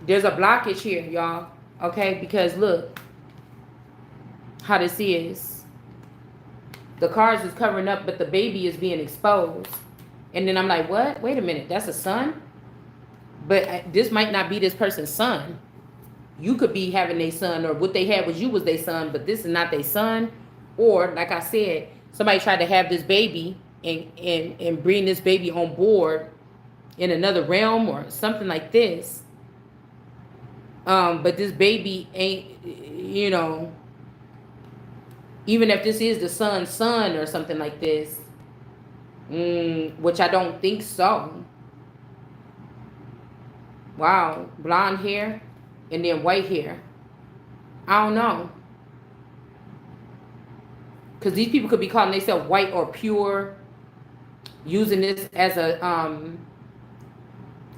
There's a blockage here, y'all. Okay? Because look how this is. The cards is covering up, but the baby is being exposed. And then I'm like, what? Wait a minute. That's a son? But this might not be this person's son. You could be having a son, or what they had was you was their son, but this is not their son. Or, like I said, somebody tried to have this baby and bring this baby on board in another realm or something like this. But this baby ain't, you know, even if this is the son's son or something like this, which I don't think so. Wow, blonde hair and then white hair. I don't know. Because these people could be calling themselves white or pure, using this as a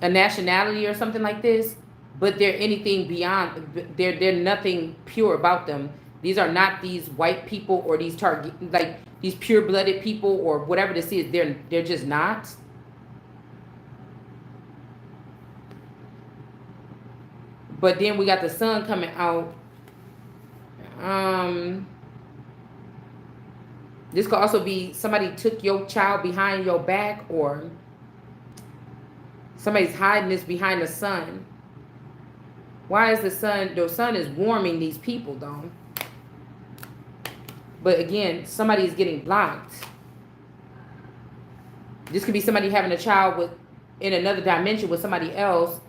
nationality or something like this. But they're anything beyond. They're nothing pure about them. These are not these white people or these like these pure-blooded people or whatever this is. They're just not. But then we got the sun coming out. This could also be somebody took your child behind your back, or somebody's hiding this behind the sun. Why is the sun is warming these people though? But again, somebody is getting blocked. This could be somebody having a child in another dimension with somebody else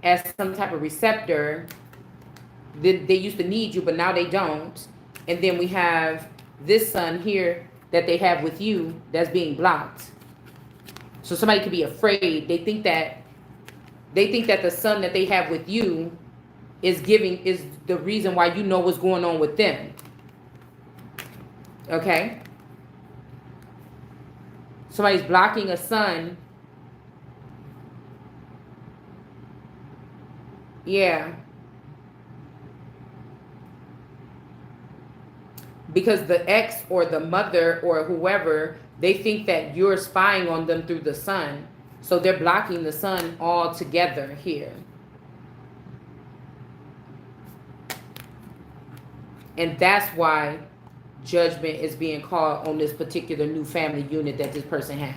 as some type of receptor. They used to need you, but now they don't. And then we have this sun here that they have with you that's being blocked. So somebody could be afraid. They think that the sun that they have with you is the reason why you know what's going on with them. Okay? Somebody's blocking a sun. Yeah. Because the ex or the mother or whoever, they think that you're spying on them through the sun. So they're blocking the sun altogether here. And that's why judgment is being called on this particular new family unit that this person has.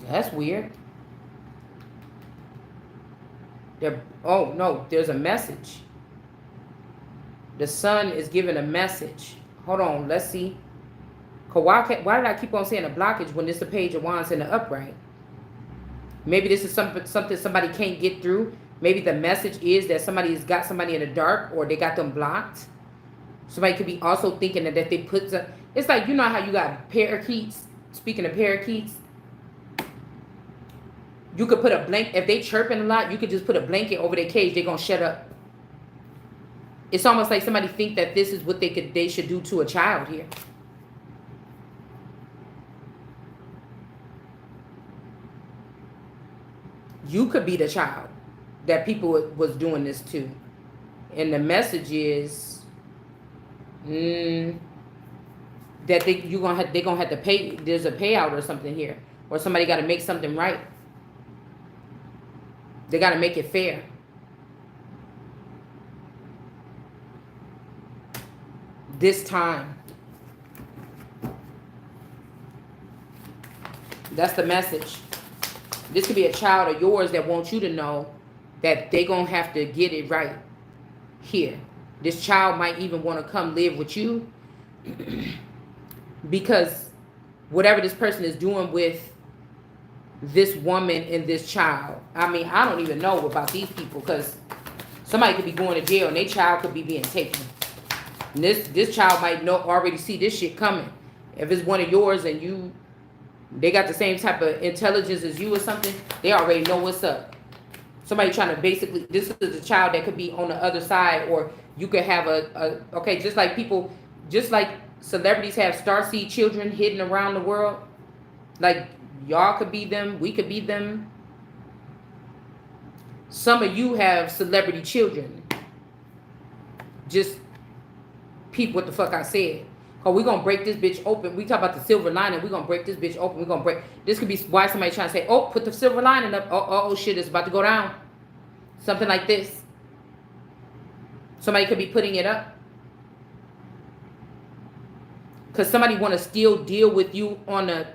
That's weird. Oh no, there's a message. The sun is giving a message. Hold on, let's see. Why did I keep on saying a blockage when it's the Page of Wands in the upright? Maybe this is something somebody can't get through. Maybe the message is that somebody's got somebody in the dark, or they got them blocked. Somebody could be also thinking that they put some, it's like, you know how you got parakeets. Speaking of parakeets, you could put a blanket, if they chirping a lot, you could just put a blanket over their cage. They're gonna shut up. It's almost like somebody think that this is what they should do to a child here. You could be the child that people was doing this to. And the message is that they're gonna have to pay. There's a payout or something here, or somebody got to make something right. They got to make it fair. This time. That's the message. This could be a child of yours that wants you to know that they gonna have to get it right here. This child might even want to come live with you because whatever this person is doing with this woman and this child. I mean, I don't even know about these people because somebody could be going to jail and their child could be being taken. And this child might know already see this shit coming. If it's one of yours and they got the same type of intelligence as you or something, they already know what's up. Somebody trying to basically, this is a child that could be on the other side, or you could have okay, just like celebrities have starseed children hidden around the world. Like, y'all could be them, we could be them. Some of you have celebrity children. Just peep what the fuck I said. Cause we gonna break this bitch open. We talk about the silver lining. We gonna break this bitch open. We gonna break. This could be why somebody trying to say, oh, put the silver lining up. Oh shit, it's about to go down. Something like this. Somebody could be putting it up. Cause somebody want to still deal with you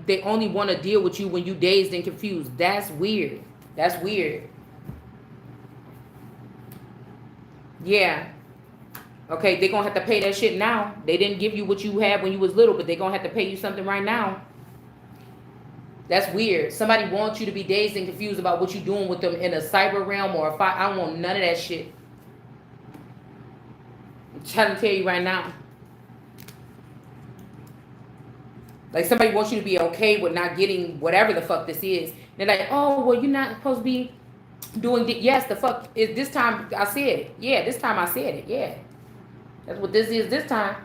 they only want to deal with you when you dazed and confused. That's weird. That's weird. Yeah. Okay, they're going to have to pay that shit now. They didn't give you what you had when you was little, but they're going to have to pay you something right now. That's weird. Somebody wants you to be dazed and confused about what you're doing with them in a cyber realm or a fight. I don't want none of that shit. I'm trying to tell you right now. Like, somebody wants you to be okay with not getting whatever the fuck this is. They're like, oh, well, you're not supposed to be doing yes, the fuck is this time I said it. Yeah, this time I said it. Yeah. That's what this is this time.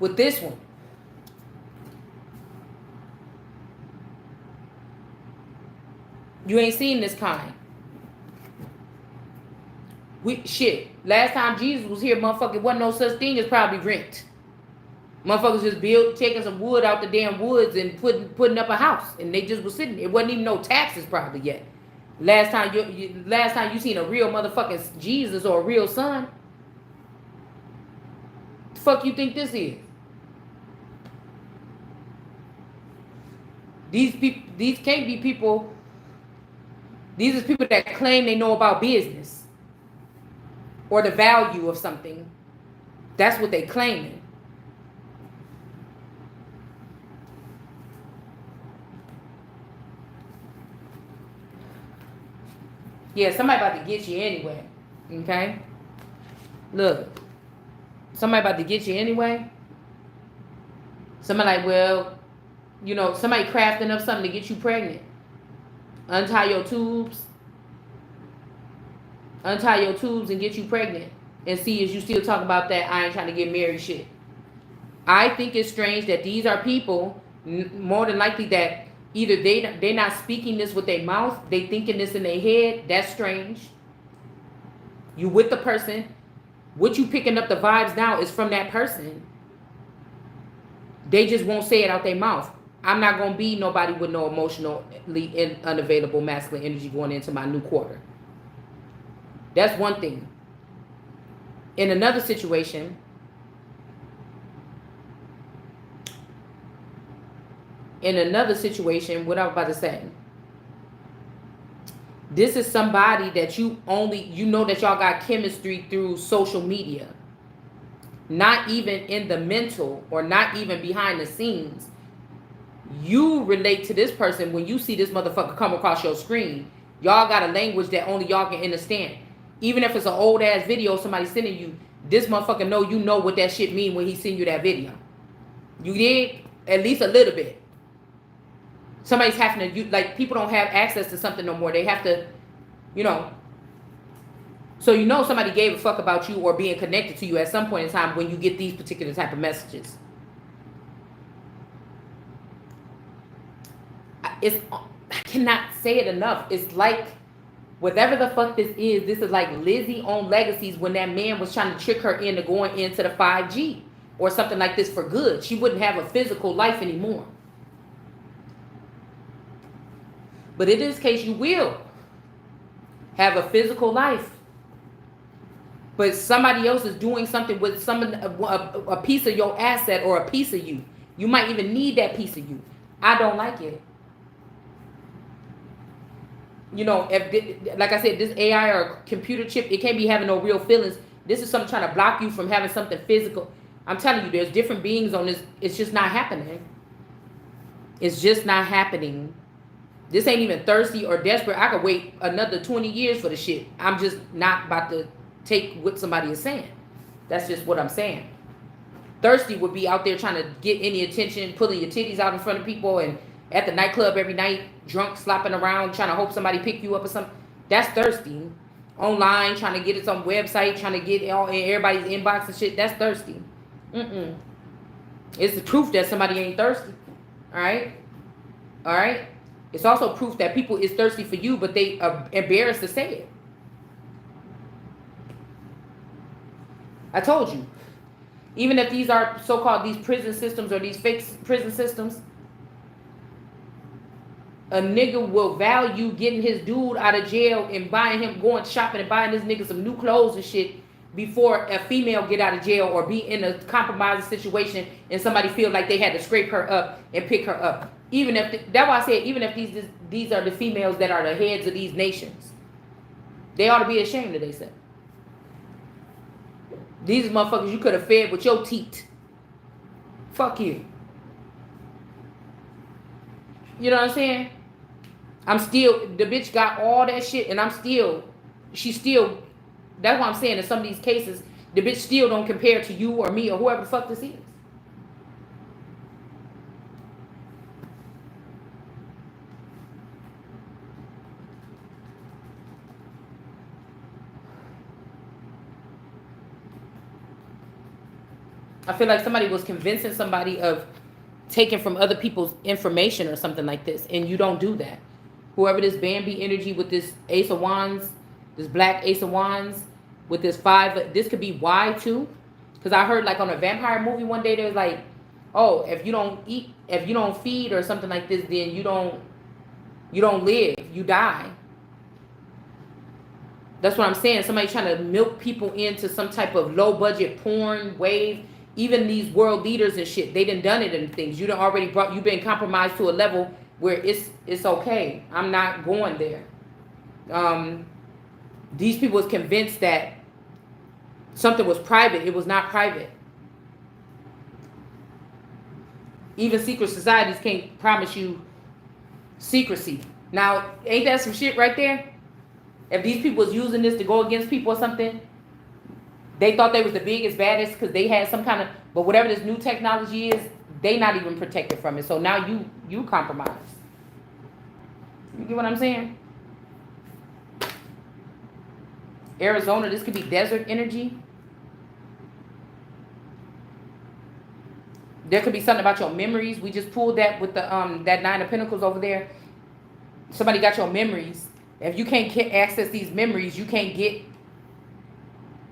With this one. You ain't seen this kind. Last time Jesus was here, motherfucker, wasn't no such thing as probably rent. Motherfuckers just taking some wood out the damn woods and putting up a house, and they just was sitting. It wasn't even no taxes probably yet. Last time you seen a real motherfucking Jesus or a real son. The fuck you think this is? These can't be people. These are people that claim they know about business or the value of something. That's what they claiming. Yeah, somebody about to get you anyway. Okay? Look. Somebody about to get you anyway. Somebody like, well, somebody crafting up something to get you pregnant. Untie your tubes. Untie your tubes and get you pregnant. And see if you still talk about that I ain't trying to get married shit. I think it's strange that these are people, more than likely, that either they're not speaking this with their mouth, they thinking this in their head. That's strange. You with the person. What you picking up the vibes now is from that person. They just won't say it out their mouth. I'm not going to be nobody with no emotionally unavailable masculine energy going into my new quarter. That's one thing. In another situation, what I was about to say, this is somebody that that y'all got chemistry through social media. Not even in the mental or not even behind the scenes. You relate to this person when you see this motherfucker come across your screen. Y'all got a language that only y'all can understand. Even if it's an old ass video somebody sending you, this motherfucker know what that shit mean when he send you that video. You did? At least a little bit. Somebody's having to, people don't have access to something no more. They have to, So somebody gave a fuck about you or being connected to you at some point in time when you get these particular type of messages. I cannot say it enough. It's like, whatever the fuck this is like Lizzie on Legacies when that man was trying to trick her into going into the 5G or something like this for good. She wouldn't have a physical life anymore. But in this case, you will have a physical life. but somebody else is doing something with a piece of your asset or a piece of you. You might even need that piece of you. I don't like it. You know, if like I said, this AI or computer chip, it can't be having no real feelings. This is something trying to block you from having something physical. I'm telling you, there's different beings on this. It's just not happening. It's just not happening. This ain't even thirsty or desperate. I could wait another 20 years for the shit. I'm just not about to take what somebody is saying. That's just what I'm saying. Thirsty would be out there trying to get any attention, pulling your titties out in front of people, and at the nightclub every night, drunk, slopping around, trying to hope somebody pick you up or something. That's thirsty. Online, trying to get it some website, trying to get it all in everybody's inbox and shit. That's thirsty. It's the proof that somebody ain't thirsty. All right? All right? It's also proof that people is thirsty for you, but they are embarrassed to say it. I told you. Even if these are so-called these prison systems or these fake prison systems, a nigga will value getting his dude out of jail and buying him, going shopping and buying this nigga some new clothes and shit before a female get out of jail or be in a compromising situation and somebody feel like they had to scrape her up and pick her up. Even if that's why I said, even if these are the females that are the heads of these nations, they ought to be ashamed of themselves. These motherfuckers you could have fed with your teeth. Fuck you. You know what I'm saying? I'm still, the bitch got all that shit and she's still, that's what I'm saying, in some of these cases, the bitch still don't compare to you or me or whoever the fuck this is. I feel like somebody was convincing somebody of taking from other people's information or something like this, and you don't do that. Whoever this Bambi energy with this Ace of Wands, this black Ace of Wands, with this 5, this could be Y too. Because I heard like on a vampire movie one day, there's like, oh, if you don't eat, if you don't feed or something like this, then you don't live, you die. That's what I'm saying. Somebody trying to milk people into some type of low budget porn wave. Even these world leaders and shit, they done it in things. You done already you've been compromised to a level where it's okay. I'm not going there. These people was convinced that something was private. It was not private. Even secret societies can't promise you secrecy. Now, ain't that some shit right there? If these people was using this to go against people or something, they thought they was the biggest, baddest because they had some kind of, but whatever this new technology is, they not even protected from it. So now you compromise. You get what I'm saying? Arizona, this could be desert energy. There could be something about your memories. We just pulled that with the that 9 of Pentacles over there. Somebody got your memories. If you can't access these memories, you can't get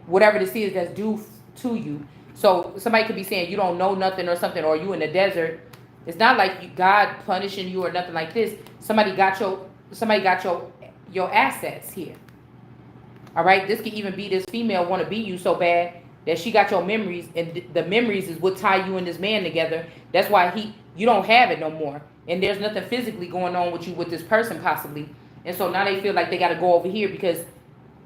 whatever this is that's due to you. So somebody could be saying you don't know nothing or something, or you in the desert. It's not like God punishing you or nothing like this. Somebody got your assets here. All right, this could even be this female want to be you so bad that she got your memories, and the memories is what tie you and this man together. That's why you don't have it no more, and there's nothing physically going on with you with this person possibly. And so now they feel like they got to go over here because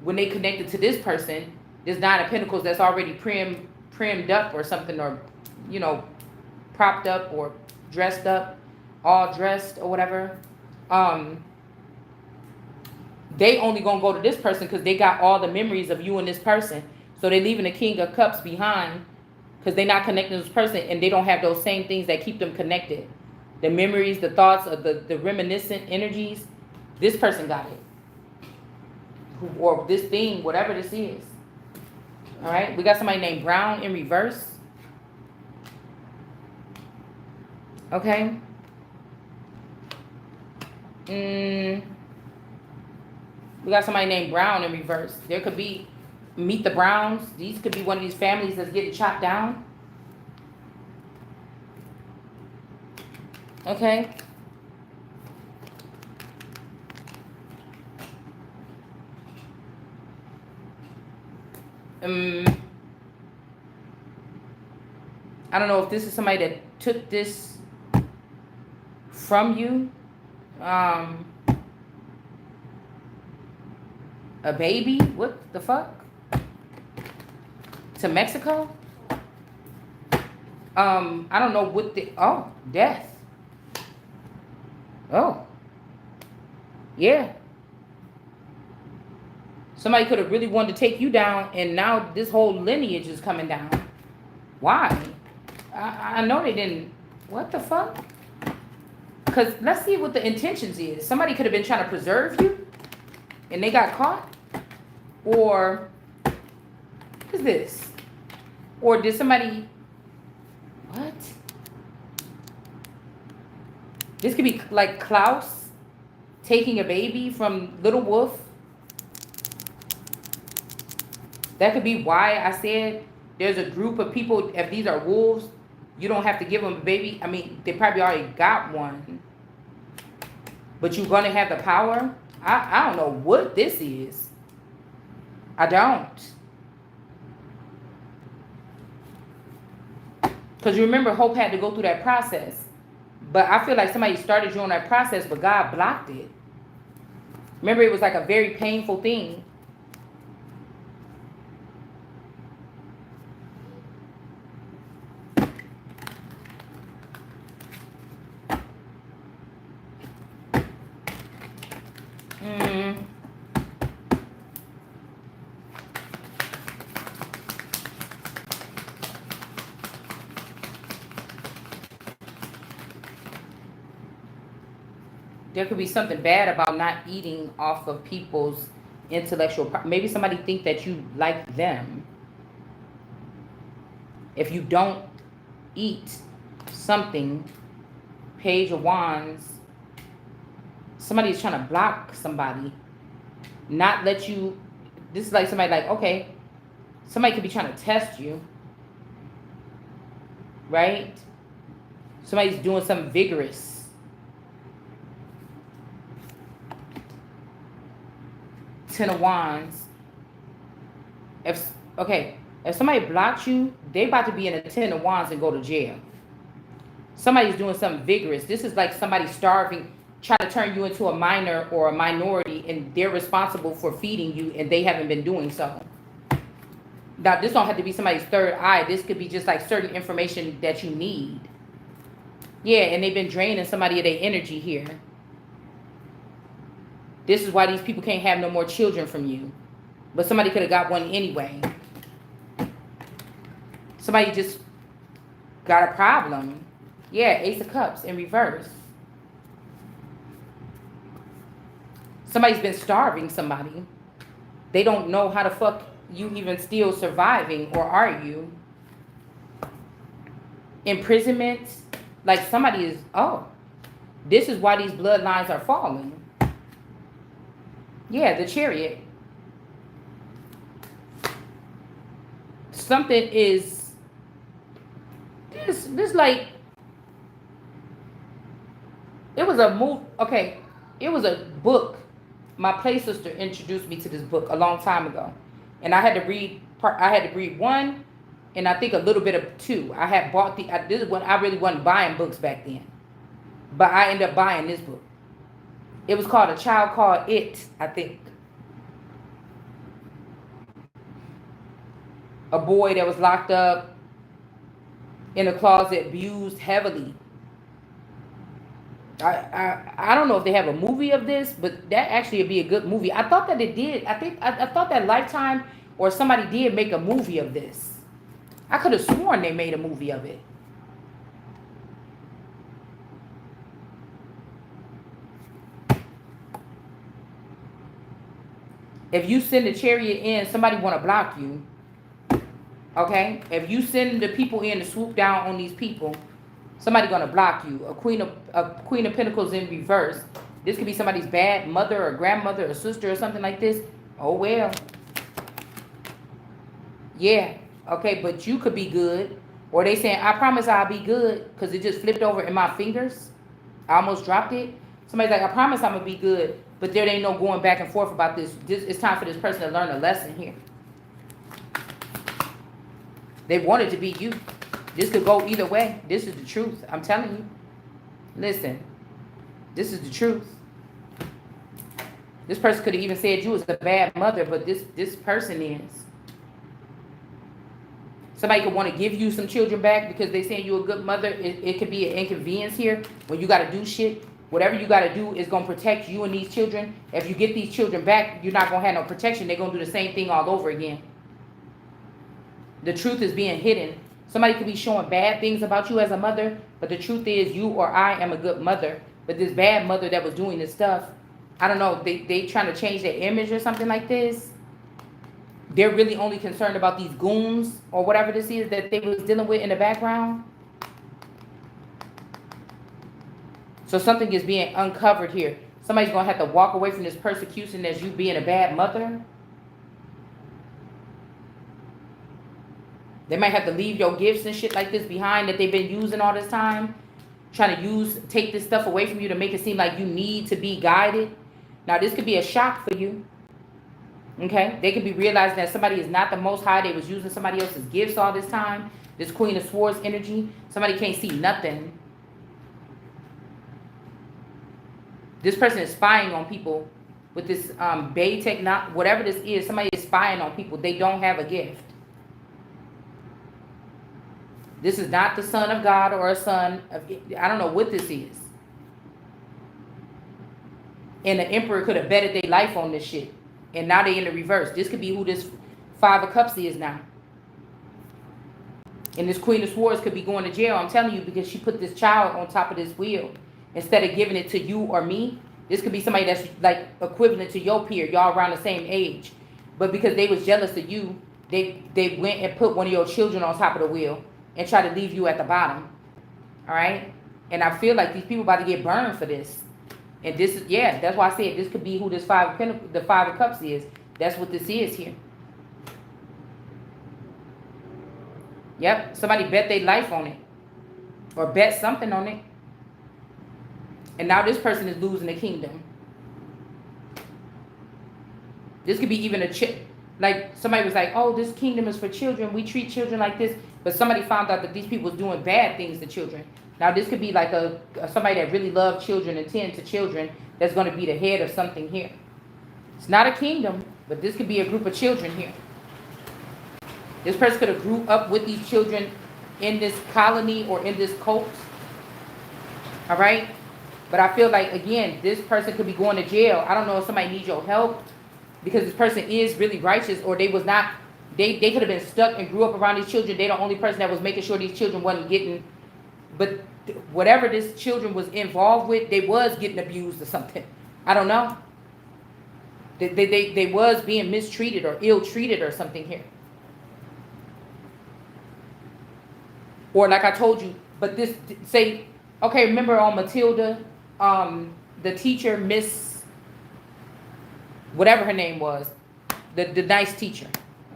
when they connected to this person, this 9 of Pentacles that's already primmed up or something, or propped up or dressed up, all dressed or whatever. They only gonna go to this person because they got all the memories of you and this person. So they leaving the King of Cups behind because they're not connecting to this person, and they don't have those same things that keep them connected. The memories, the thoughts of the reminiscent energies. This person got it. Or this thing, whatever this is. All right, we got somebody named Brown in reverse. Okay. We got somebody named Brown in reverse. There could be Meet the Browns. These could be one of these families that's getting chopped down. Okay. I don't know if this is somebody that took this from you. A baby? What the fuck? To Mexico? I don't know what the, oh, death. Oh. Yeah. Somebody could have really wanted to take you down, and now this whole lineage is coming down. Why? I know they didn't. What the fuck? Because let's see what the intentions is. Somebody could have been trying to preserve you, and they got caught. Or, what is this? Or did somebody, what? This could be like Klaus taking a baby from Little Wolf. That could be why I said there's a group of people, if these are wolves, you don't have to give them a baby. I mean, they probably already got one. But you're going to have the power? I don't know what this is. I don't. Because you remember, Hope had to go through that process. But I feel like somebody started you on that process, but God blocked it. Remember, it was like a very painful thing. There could be something bad about not eating off of people's intellectual maybe somebody think that you like them. If you don't eat something, Page of Wands, somebody's trying to block somebody, not let you. This is like somebody like, okay, somebody could be trying to test you, right? Somebody's doing something vigorous. Ten of Wands. If somebody blocks you, they about to be in a Ten of Wands and go to jail. Somebody's doing something vigorous. This is like somebody starving, trying to turn you into a minor or a minority, and they're responsible for feeding you, and they haven't been doing so. Now, this don't have to be somebody's third eye. This could be just like certain information that you need. Yeah, and they've been draining somebody of their energy here. This is why these people can't have no more children from you. But somebody could have got one anyway. Somebody just got a problem. Yeah, Ace of Cups in reverse. Somebody's been starving somebody. They don't know how the fuck you even still surviving, or are you? Imprisonment. Like somebody is, oh, this is why these bloodlines are falling. Yeah, the Chariot. Something is this like, it was a move. Okay, it was a book. My play sister introduced me to this book a long time ago, and I had to read one, and I think a little bit of two. I had bought this is when I really wasn't buying books back then, but I ended up buying this book. It was called A Child Called It, I think. A boy that was locked up in a closet, abused heavily. I don't know if they have a movie of this, but that actually would be a good movie. I thought that it did. I thought that Lifetime or somebody did make a movie of this. I could have sworn they made a movie of it. If you send the Chariot in, somebody want to block you. Okay? If you send the people in to swoop down on these people, somebody gonna block you. A Queen of Pentacles in reverse. This could be somebody's bad mother or grandmother or sister or something like this. Oh well. Yeah. Okay, but you could be good. Or they saying, I promise I'll be good, because it just flipped over in my fingers. I almost dropped it. Somebody's like, I promise I'm gonna be good. But there ain't no going back and forth about this. It's time for this person to learn a lesson here. They want it to be you. This could go either way. This is the truth. I'm telling you. Listen, this is the truth. This person could have even said you was a bad mother, but this person is. Somebody could want to give you some children back because they saying you're a good mother. It could be an inconvenience here when you got to do shit. Whatever you got to do is going to protect you and these children. If you get these children back, you're not going to have no protection. They're going to do the same thing all over again. The truth is being hidden. Somebody could be showing bad things about you as a mother, but the truth is you or I am a good mother. But this bad mother that was doing this stuff, I don't know, they trying to change their image or something like this. They're really only concerned about these goons or whatever this is that they was dealing with in the background. So something is being uncovered here. Somebody's going to have to walk away from this persecution as you being a bad mother. They might have to leave your gifts and shit like this behind that they've been using all this time. Trying to take this stuff away from you to make it seem like you need to be guided. Now, this could be a shock for you. Okay? They could be realizing that somebody is not the Most High. They was using somebody else's gifts all this time. This Queen of Swords energy. Somebody can't see nothing. This person is spying on people with this Bay technology. Whatever this is, somebody is spying on people. They don't have a gift. This is not the son of God or a son of, I don't know what this is. And the emperor could have betted their life on this shit. And now they in the reverse. This could be who this Five of Cups is now. And this Queen of Swords could be going to jail. I'm telling you, because she put this child on top of this wheel. Instead of giving it to you or me. This could be somebody that's like equivalent to your peer. Y'all around the same age. But because they was jealous of you, they went and put one of your children on top of the wheel. And try to leave you at the bottom. All right? And I feel like these people about to get burned for this. And this is, yeah, that's why I said this could be who this the Five of Cups is. That's what this is here. Yep, somebody bet their life on it. Or bet something on it. And now this person is losing the kingdom. This could be even a like somebody was like, oh, this kingdom is for children. We treat children like this. But somebody found out that these people was doing bad things to children. Now this could be like somebody that really loved children and tend to children that's going to be the head of something here. It's not a kingdom, but this could be a group of children here. This person could have grew up with these children in this colony or in this cult. All right? But I feel like, again, this person could be going to jail. I don't know if somebody needs your help because this person is really righteous or they was not. They could have been stuck and grew up around these children. They're the only person that was making sure these children wasn't getting, but whatever this children was involved with, they was getting abused or something. I don't know. They was being mistreated or ill-treated or something here. Or like I told you, but this, say, okay, remember on Matilda, the teacher, Miss, whatever her name was, the nice teacher.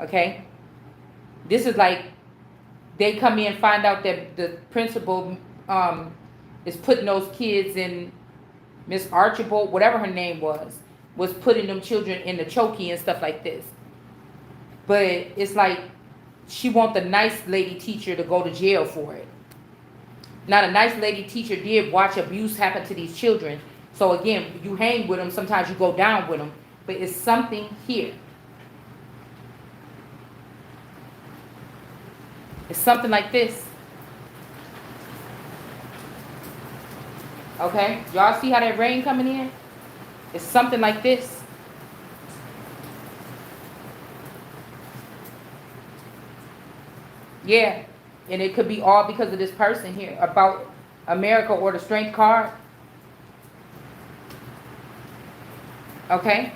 Okay, this is like they come in and find out that the principal is putting those kids in, Miss Archibald, whatever her name was putting them children in the chokey and stuff like this. But it's like she want the nice lady teacher to go to jail for it. Now the nice lady teacher did watch abuse happen to these children. So again, you hang with them, sometimes you go down with them. But it's something here. It's something like this. Okay? Y'all see how that rain coming in? It's something like this. Yeah. And it could be all because of this person here. About America or the strength card. Okay?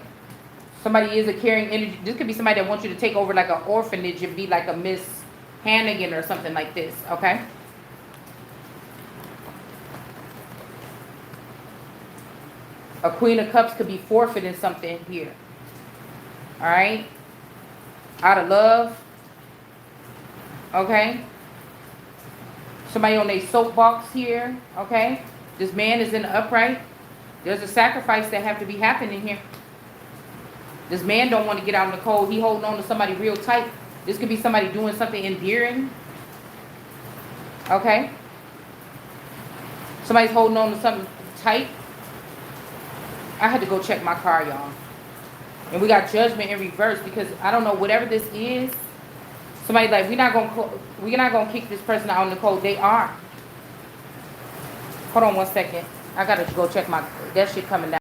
Somebody is a caring energy. This could be somebody that wants you to take over like an orphanage and be like a Miss Hannigan or something like this, okay? A Queen of Cups could be forfeiting something here. All right? Out of love. Okay? Somebody on their soapbox here, okay? This man is in the upright. There's a sacrifice that have to be happening here. This man don't want to get out in the cold. He holding on to somebody real tight. This could be somebody doing something endearing. Okay? Somebody's holding on to something tight. I had to go check my car, y'all. And we got judgment in reverse because I don't know, whatever this is. Somebody's like, we're not gonna kick this person out in the cold. They are. Hold on 1 second. I gotta go check my, that shit coming down.